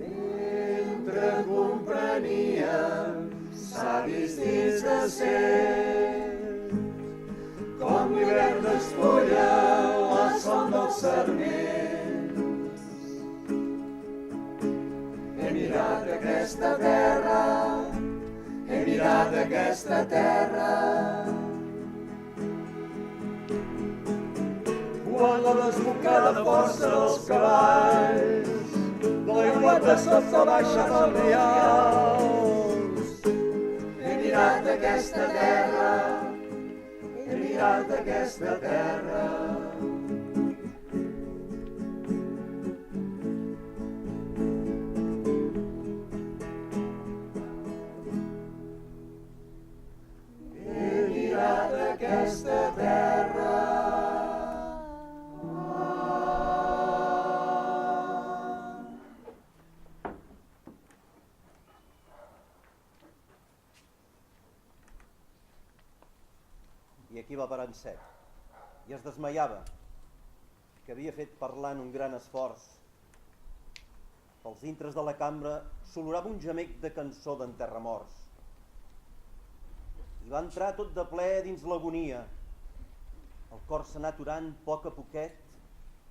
[SPEAKER 3] Mentre compreníem savis dins de set, com l'hivern despulla la son dels sarments. He mirat aquesta terra, he mirat aquesta terra. Quan la desbocada força dels cavalls de l'aigua de sota baixa dels rials. He mirat aquesta terra, he mirat aquesta terra. He mirat aquesta terra.
[SPEAKER 2] I aquí va parar en sec, i es desmaiava, que havia fet parlant un gran esforç. Pels intres de la cambra s'olorava un gemec de cançó d'enterramorts. I va entrar tot de ple dins l'agonia. El cor s'anà aturant a poquet,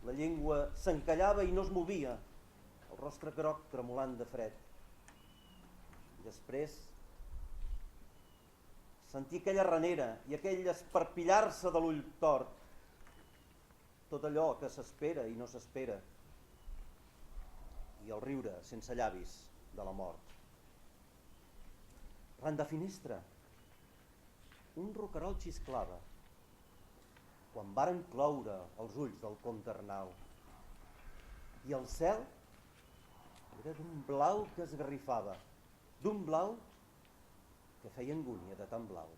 [SPEAKER 2] la llengua s'encallava i no es movia, el rostre groc tremolant de fred. I després sentí aquella ranera i aquell esparpillar-se de l'ull tort. Tot allò que s'espera i no s'espera. I el riure sense llavis de la mort. Ran de finestra, un roquerol xisclava, quan varen cloure els ulls del comte Arnau. I el cel era d'un blau que esgarrifava, d'un blau que feia angúnia de tan blau.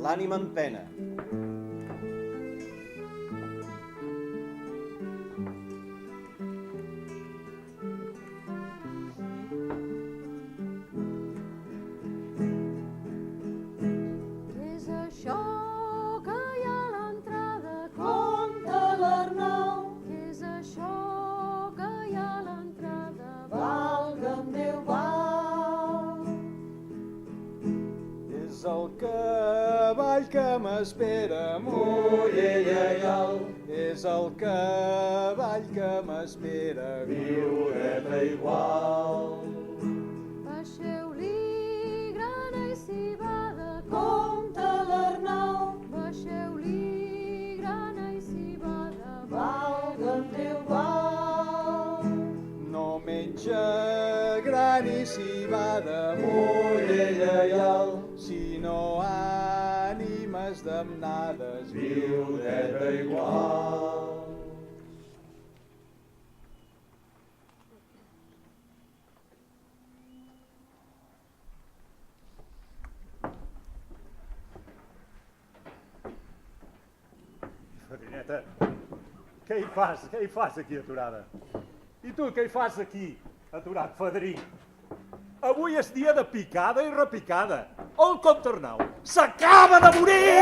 [SPEAKER 2] l'ànima en pena.
[SPEAKER 5] Què és això que hi ha a l'entrada?
[SPEAKER 3] Compte l'Arnau,
[SPEAKER 5] Què és això que hi ha a l'entrada?
[SPEAKER 3] valga'm Déu, val.
[SPEAKER 4] És el cavall que m'espera,
[SPEAKER 3] Muller lleial,
[SPEAKER 4] és el cavall que m'espera,
[SPEAKER 3] viureta igual.
[SPEAKER 5] Baixeu-li grana i cibada.
[SPEAKER 3] Compte l'Arnau,
[SPEAKER 5] Baixeu-li grana i cibada.
[SPEAKER 3] valga'm Déu, val.
[SPEAKER 4] No menja gran i cibada,
[SPEAKER 3] Muller lleial,
[SPEAKER 4] sinó ànimes damnades,
[SPEAKER 3] viudeta igual.
[SPEAKER 8] Fadrineta, què hi fas? Què hi fas aquí aturada? I tu què hi fas aquí, aturat, fadrí? Avui és dia de picada i repicada. El comte Arnau s'acaba de morir!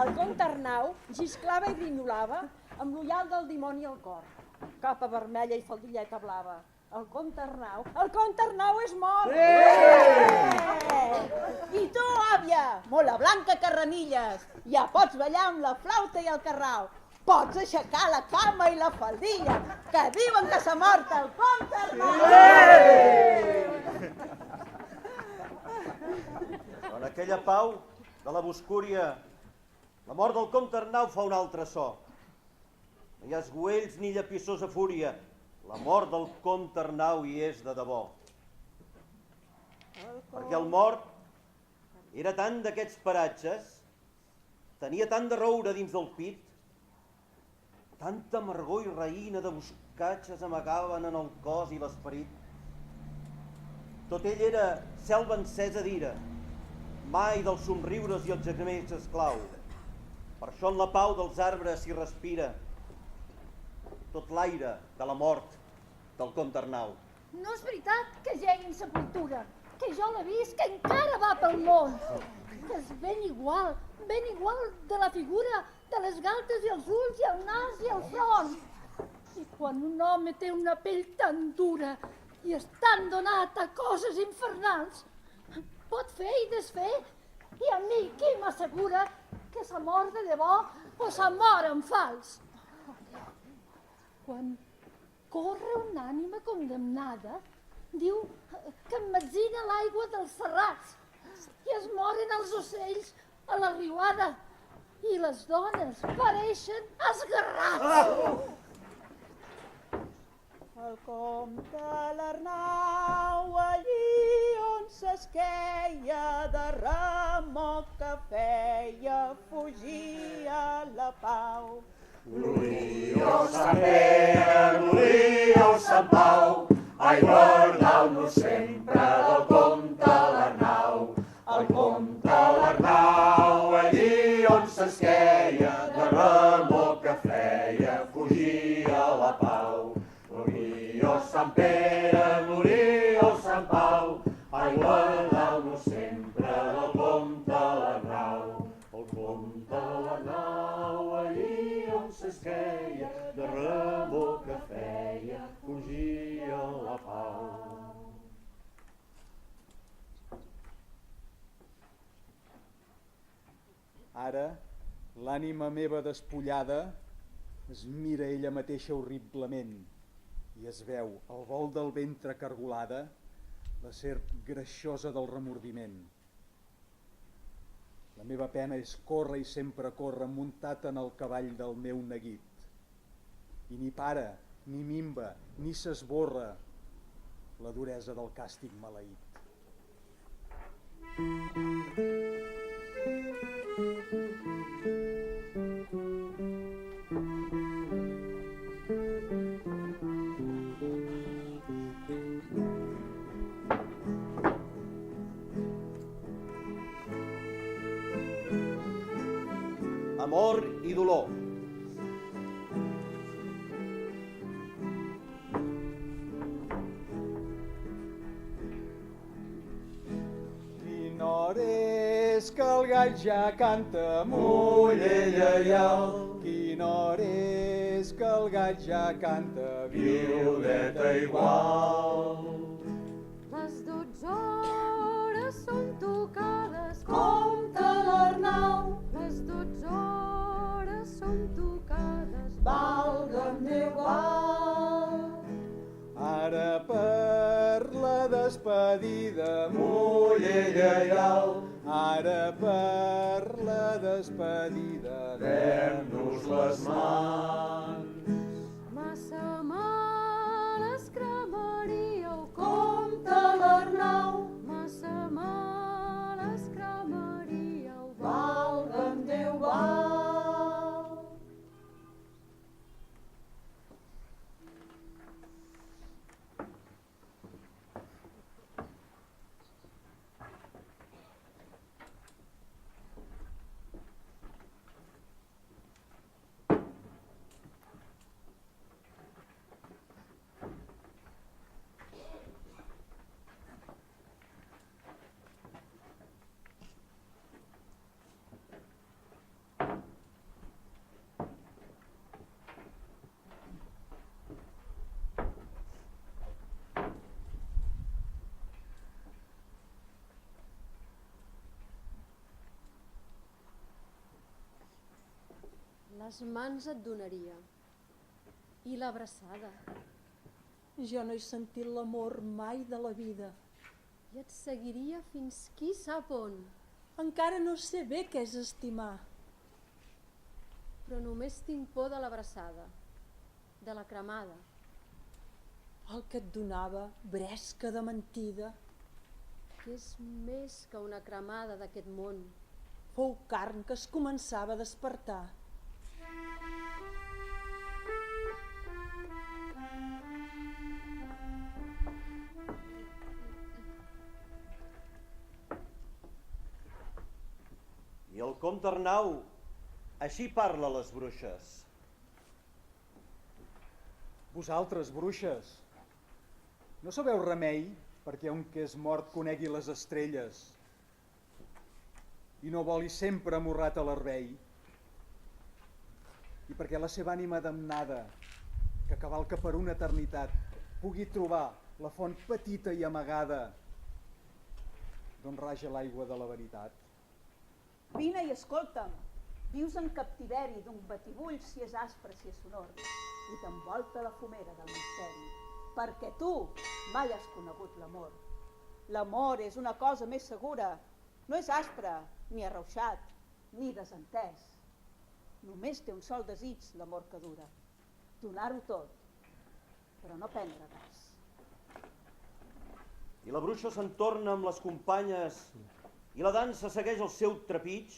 [SPEAKER 6] El comte Arnau xisclava i grinyolava amb l'ullal del dimoni al cor. Capa vermella i faldilleta blava. El comte Arnau és mort! I tu, àvia, mola blanca Carranilles, ja pots ballar amb la flauta i el carrau. Pots aixecar la cama i la faldilla, que diuen que s'ha mort el comte Arnau!
[SPEAKER 2] En aquella pau de la Boscúria, la mort del comte Arnau fa un altre so. No hi ha esgoells ni llapissosa fúria. La mort del comte Arnau hi és de debò. Perquè el mort era tant d'aquests paratges, tenia tant de roure dins del pit, tanta amargor i raïna de boscatges amagaven en el cos i l'esperit. Tot ell era selva encesa d'ira, mai dels somriures i els gemecs esclau. Per això en la pau dels arbres s'hi respira tot l'aire de la mort del comte Arnau.
[SPEAKER 9] No és veritat que jegui en sepultura, que jo l'he vist, que encara va pel món. Que és ben igual de la figura, de les galtes i els ulls i el nas i el front. I quan un home té una pell tan dura i és tan donat a coses infernals, pot fer i desfer, i a mi qui m'assegura que s'ha mort de debò o s'ha mort en fals? Quan corre una ànima condemnada, diu que emmetzina l'aigua dels serrats i es moren els ocells a la riuada i les dones pareixen esguerrats.
[SPEAKER 6] El comte l'Arnau, allí on s'esqueia, de remor que feia, fugia la pau.
[SPEAKER 3] Glorió Sant Pere, glorió Sant Pau, ai guardau-nos sempre del comte l'Arnau. El comte l'Arnau, allí on s'esqueia, de remor que feia, fugia la pau. Glorió Sant Pere, glorió Sant Pau, ai guardau-nos sempre del comte l'Arnau. El comte l'Arnau, allí on s'esqueia, de remor que feia, fugia la pau.
[SPEAKER 4] Ara, l'ànima meva despullada es mira ella mateixa horriblement i es veu, al vol del ventre cargolada, la serp greixosa del remordiment. La meva pena és córrer i sempre córrer muntat en el cavall del meu neguit. I ni para, ni minva, ni s'esborra la duresa del càstig maleït.
[SPEAKER 2] amor i dolor.
[SPEAKER 4] Quina hora és que el gall ja canta, mullellaial. Quina hora és que el gall ja canta, viudeta igual.
[SPEAKER 5] Les 12 hores són tocades,
[SPEAKER 3] Compte l'Arnau,
[SPEAKER 5] les 12 hores són tocades,
[SPEAKER 3] valga'm Déu, val.
[SPEAKER 4] Ara per la despedida, mullellaial. Ara per la despedida, dem-nos les mans.
[SPEAKER 5] massa mal es cremaria el
[SPEAKER 3] Compte l'Arnau,
[SPEAKER 5] massa mal es cremaria el
[SPEAKER 3] valga'm Déu, val.
[SPEAKER 5] Les mans et donaria. I l'abraçada.
[SPEAKER 6] Jo no he sentit l'amor mai de la vida.
[SPEAKER 5] I et seguiria fins qui sap on.
[SPEAKER 6] Encara no sé bé què és estimar.
[SPEAKER 5] Però només tinc por de l'abraçada, de la cremada.
[SPEAKER 6] El que et donava, bresca de mentida,
[SPEAKER 5] Que és més que una cremada d'aquest món.
[SPEAKER 6] fou carn que es començava a despertar.
[SPEAKER 2] I el comte Arnau així parla a les bruixes.
[SPEAKER 4] Vosaltres, bruixes, no sabeu remei perquè un que és mort conegui les estrelles i no voli sempre amorrat a l'herbei, i perquè la seva ànima damnada, que cavalca per una eternitat, pugui trobar la font petita i amagada d'on raja l'aigua de la veritat.
[SPEAKER 10] Vine i escolta'm. Vius en captiveri d'un batibull si és aspre, si és sonor, i t'envolta la fumera del misteri, perquè tu mai has conegut l'amor. L'amor és una cosa més segura, no és aspre, ni arrauxat, ni desentès. Només té un sol desig l'amor que dura, donar-ho tot, però no prendre res.
[SPEAKER 2] I la bruixa se'n torna amb les companyes i la dansa segueix el seu trepig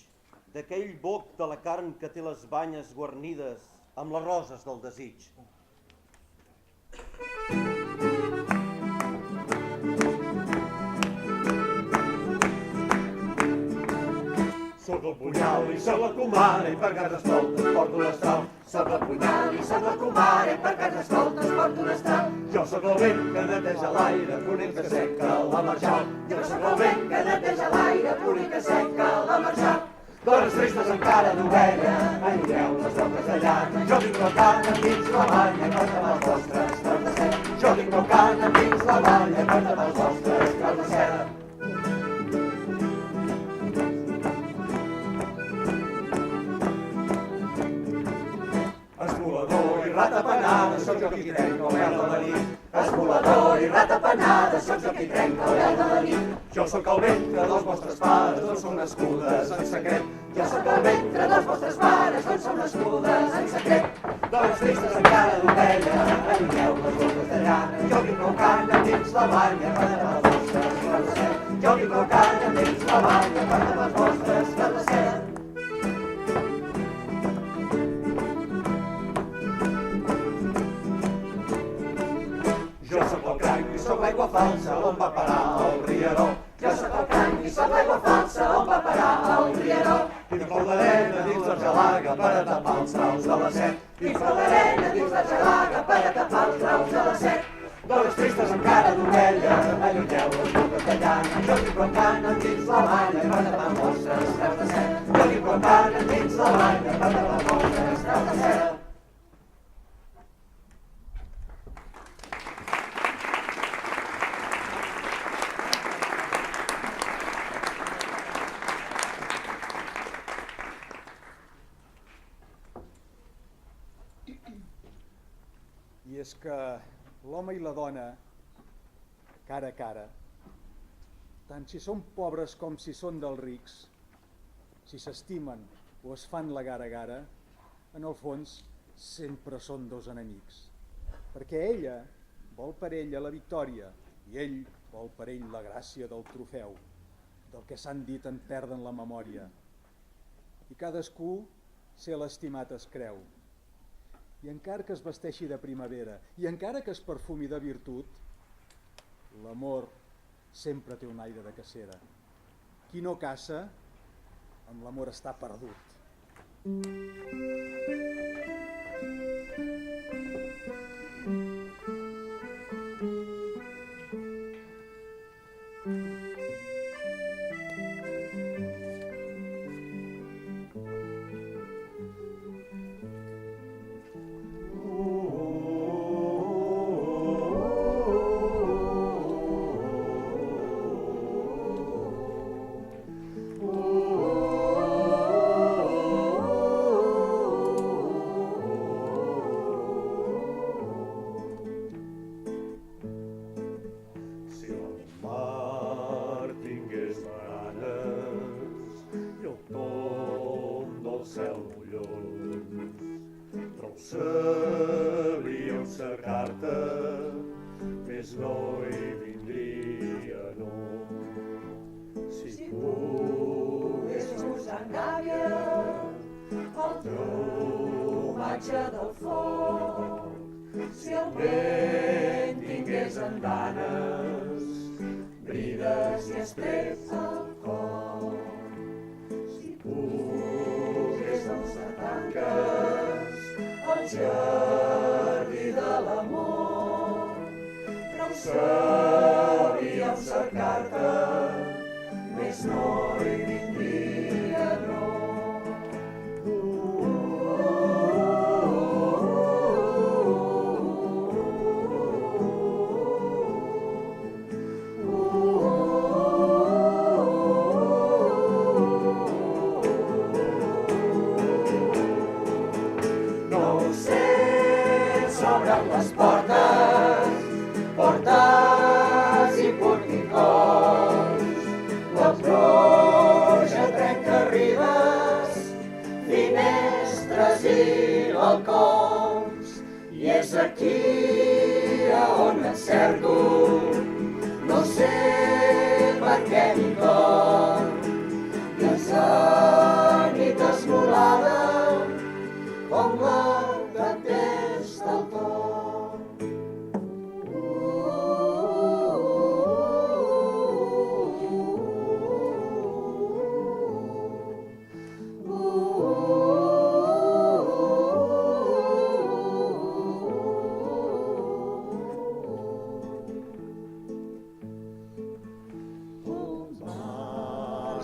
[SPEAKER 2] d'aquell boc de la carn que té les banyes guarnides amb les roses del desig.
[SPEAKER 7] Soc el punyal i soc la comare i per casa escoltes porto l'estral. Soc el punyal i soc la comare i per casa escoltes porto l'estral. Jo sóc el vent que neteja l'aire, ponent que seca la marxal. Jo sóc el vent que neteja l'aire, ponent que seca la marxal. Dones tristes amb cara d'ovella, anireu les toques de llana. Jo tinc el carn endins la banya per tapar els vostres caps de seda. Jo tinc el carn endins la banya per tapar els vostres caps de seda. Esmolador i rata penada, sóc jo qui trenca el vel de la nit. Esmolador i rata penada, sóc jo qui trenca el vel de la nit. Jo sóc el ventre dels vostres pares, on són nascudes en secret. Jo sóc el ventre dels vostres pares, on són nascudes en secret. Dones tristes amb cara d'ovella, allunyeu les botes de llana. Jo tinc el carn endins la banya per tapar els vostres caps de seda. Jo tinc el carn endins la banya per tapar els vostres caps de seda. Jo sóc el cranc i sóc l'aigua falsa on va parar el rieró. Jo sóc el cranc i sóc l'aigua falsa on va parar el rieró. I de col d'arena dins la gelaga per a tapar els traus de la set. Infla l'arena dins la xalaga per a tapar els traus de la set. Dones tristes amb cara d'ovella, allunyeu les boques de llana, jo dic quan canen dins la banya per tapar els vostres traus de set. Jo dic quan canen dins la banya per tapar els vostres traus de set.
[SPEAKER 4] I és que l'home i la dona, cara a cara, tant si són pobres com si són dels rics, si s'estimen o es fan la gara a gara, en el fons sempre són dos enemics. Perquè ella vol per ella la victòria i ell vol per ell la gràcia del trofeu. Del que s'han dit en perden la memòria. I cadascú ser l'estimat es creu. I encara que es vesteixi de primavera, i encara que es perfumi de virtut, l'amor sempre té un aire de cacera. Qui no caça, amb l'amor està perdut.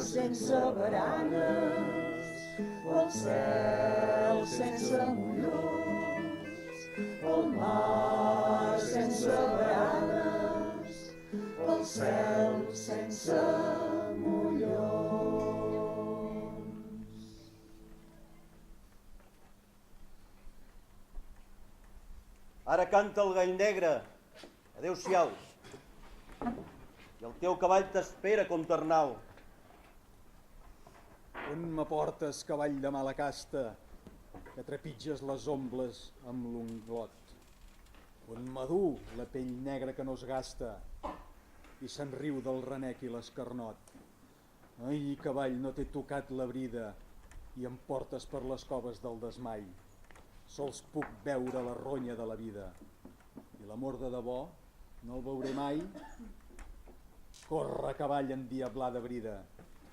[SPEAKER 3] Sense baranes, el cel sense mollons, el mar sense baranes, el cel sense mollons.
[SPEAKER 2] Ara canta el gall negre, adeu-siau, i el teu cavall t'espera, Contarnau.
[SPEAKER 4] On m'aportes, cavall de mala casta, que trepitges les ombres amb l'unglot? On m'adú la pell negra que no es gasta i se'n riu del renec i l'escarnot? Ai, cavall, no t'he tocat la brida i em portes per les coves del desmai. Sols puc veure la ronya de la vida i l'amor de debò no el veuré mai. Corre, cavall endiablar de brida,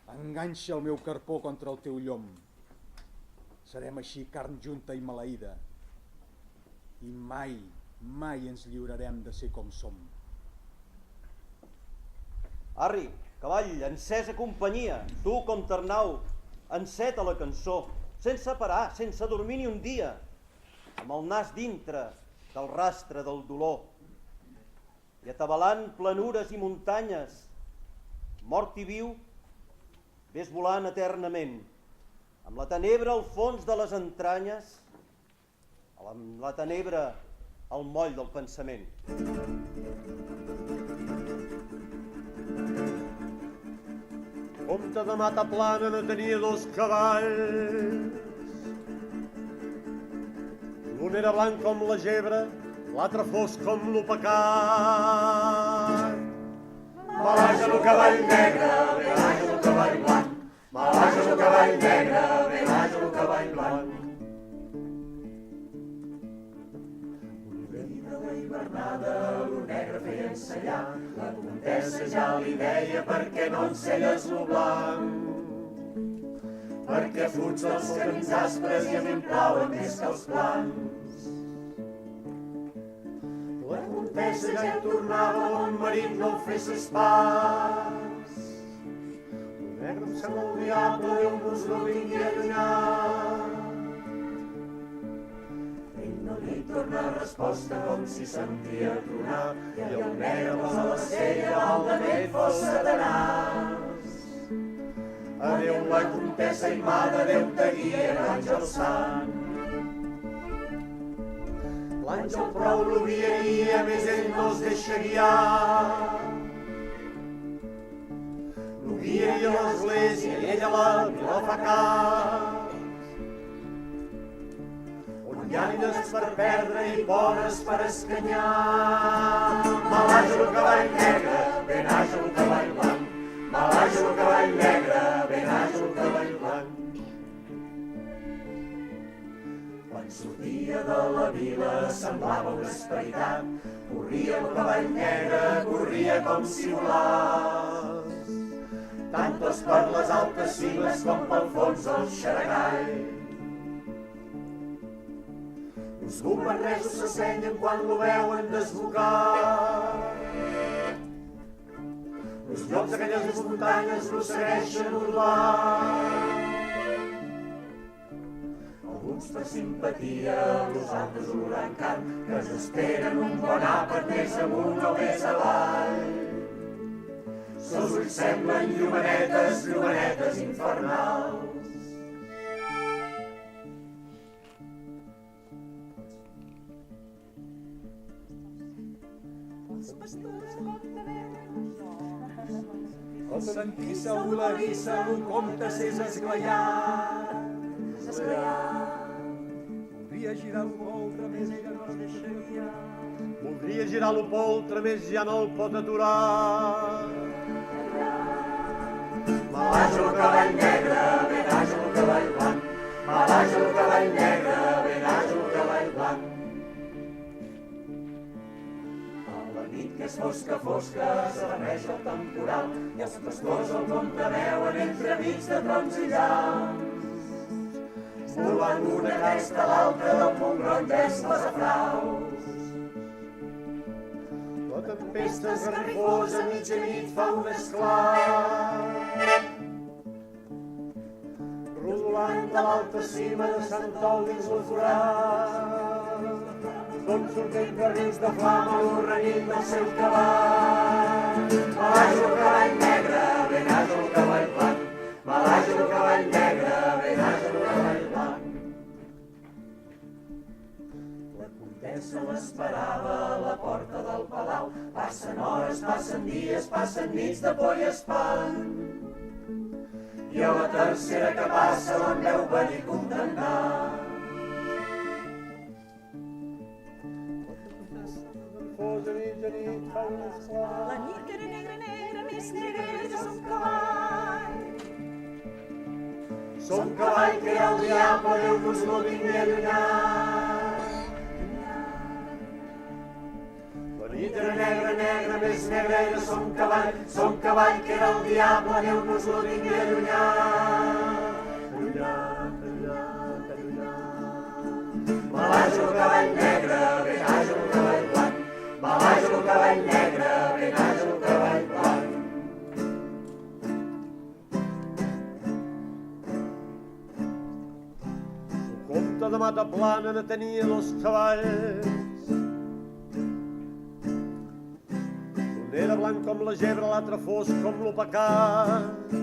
[SPEAKER 4] enganxa el meu carpó contra el teu llom. Serem així carn junta i maleïda. I mai, mai ens lliurarem de ser com som.
[SPEAKER 2] Arri, cavall, encesa companyia, tu com Ternau, enceta la cançó, sense parar, sense dormir ni un dia, amb el nas dintre del rastre del dolor, i atabalant planures i muntanyes, mort i viu, ves volant eternament, amb la tenebra al fons de les entranyes, amb la tenebra al moll del pensament.
[SPEAKER 1] Comte de Mataplana no tenia dos cavalls. L'un era blanc com la gebre, l'altre fosc com l'opacat.
[SPEAKER 7] Malaja el cavall negre, benaja el cavall blanc. Malaja el cavall negre, benaja el cavall blanc. Una nit de la hivernada, lo negre feia ensellar. La comtessa ja li deia per què no encelles lo blanc. Perquè fuig dels camins aspres i a mi em plauen més que els plans. La comtessa ja hi tornava, bon marit no el fessis pas. El negre em sembla el diable, Déu nos lo vingui a allunyar. Ell no li torna resposta com si sentia tronar, i el negre posa l'esquella maldament fos Satanàs. Adéu la comtessa i mà de Déu te guia l'àngel sant. L'àngel prou lo guiaria, més ell no es deixa guiar. Lo guiaria a l'església i ell a la vila fa cas. On hi ha nines per perdre i bones per escanyar. Malaja el cavall negre, benaja el cavall blanc. Malaja el cavall negre, benaja el cavall blanc. Quan sortia de la vila semblava una esperitat. Corria el cavall negre, corria com si volàs. Tantes per les altes cimes com pel fons del xaragall. Uns governesos s'assenyen quan lo veuen desbocar. Els llocs d'aquelles muntanyes lo segueixen urlant. Alguns per simpatia, els altres olorant carn, que s'esperen un bon àpat més amunt o més avall. Se'ls ulls semblen llumenetes, llumenetes infernals. Els pastors com de al sentir segur la vissa, un comte s'és esglaiat. Voldria girar el poltre, més ja no es deixa guiar.
[SPEAKER 1] Voldria girar lo poltre, més ja no el pot aturar.
[SPEAKER 7] Malaja el cavall negre, benaja el cavall blanc. Malaja el cavall negre, benaja el cavall blanc. Que és fosca, fosca, s'alarmeja el temporal i els pastors el comte veuen entremig de trons i llamps. Volant una cresta a l'altra del Montgrony vespes a fraus.
[SPEAKER 1] La tempesta esgarrifosa a mitjanit fa un esclar.
[SPEAKER 7] Rodolant de l'alta cima de Sant Tol dins el forat. D'on sortint de rius de flama l'orrenyit del seu cavall. Malaja el cavall negre, benaja el cavall blanc. Malaja el cavall negre, benaja el cavall blanc. La comtessa l'esperava a la porta del palau. Passen hores, passen dies, passen nits de por i espant. I a la tercera que passa l'en veu venir condemnar. La nit era negra, negra, més negra que son cavall. Son cavall que era el diable, Déu nos lo vingui a allunyar. La nit era negra, negra, més negra que son cavall que era el diable, Déu nos lo vingui a allunyar. Allunyat, allunyat, allunyat. Malajo el cavall negre, ben àgil el cavall blanc. Malajo el cavall negre, ben àgil el cavall blanc.
[SPEAKER 1] El comte de Mataplana no tenia dos cavalls. Un era blanc com la gebre, l'altre fosc com l'opacat.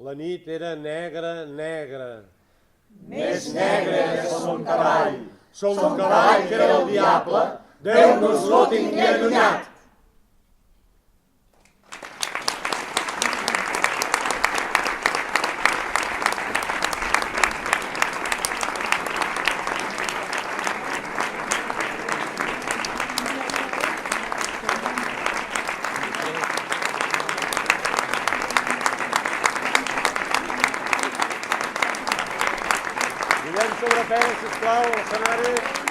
[SPEAKER 1] La nit era negra, negra.
[SPEAKER 7] Més negre que son cavall.
[SPEAKER 1] Son cavall que era el diable, Déu nos lo tingui allunyat. Guillem Sobrepès, sisplau, a l'escenari.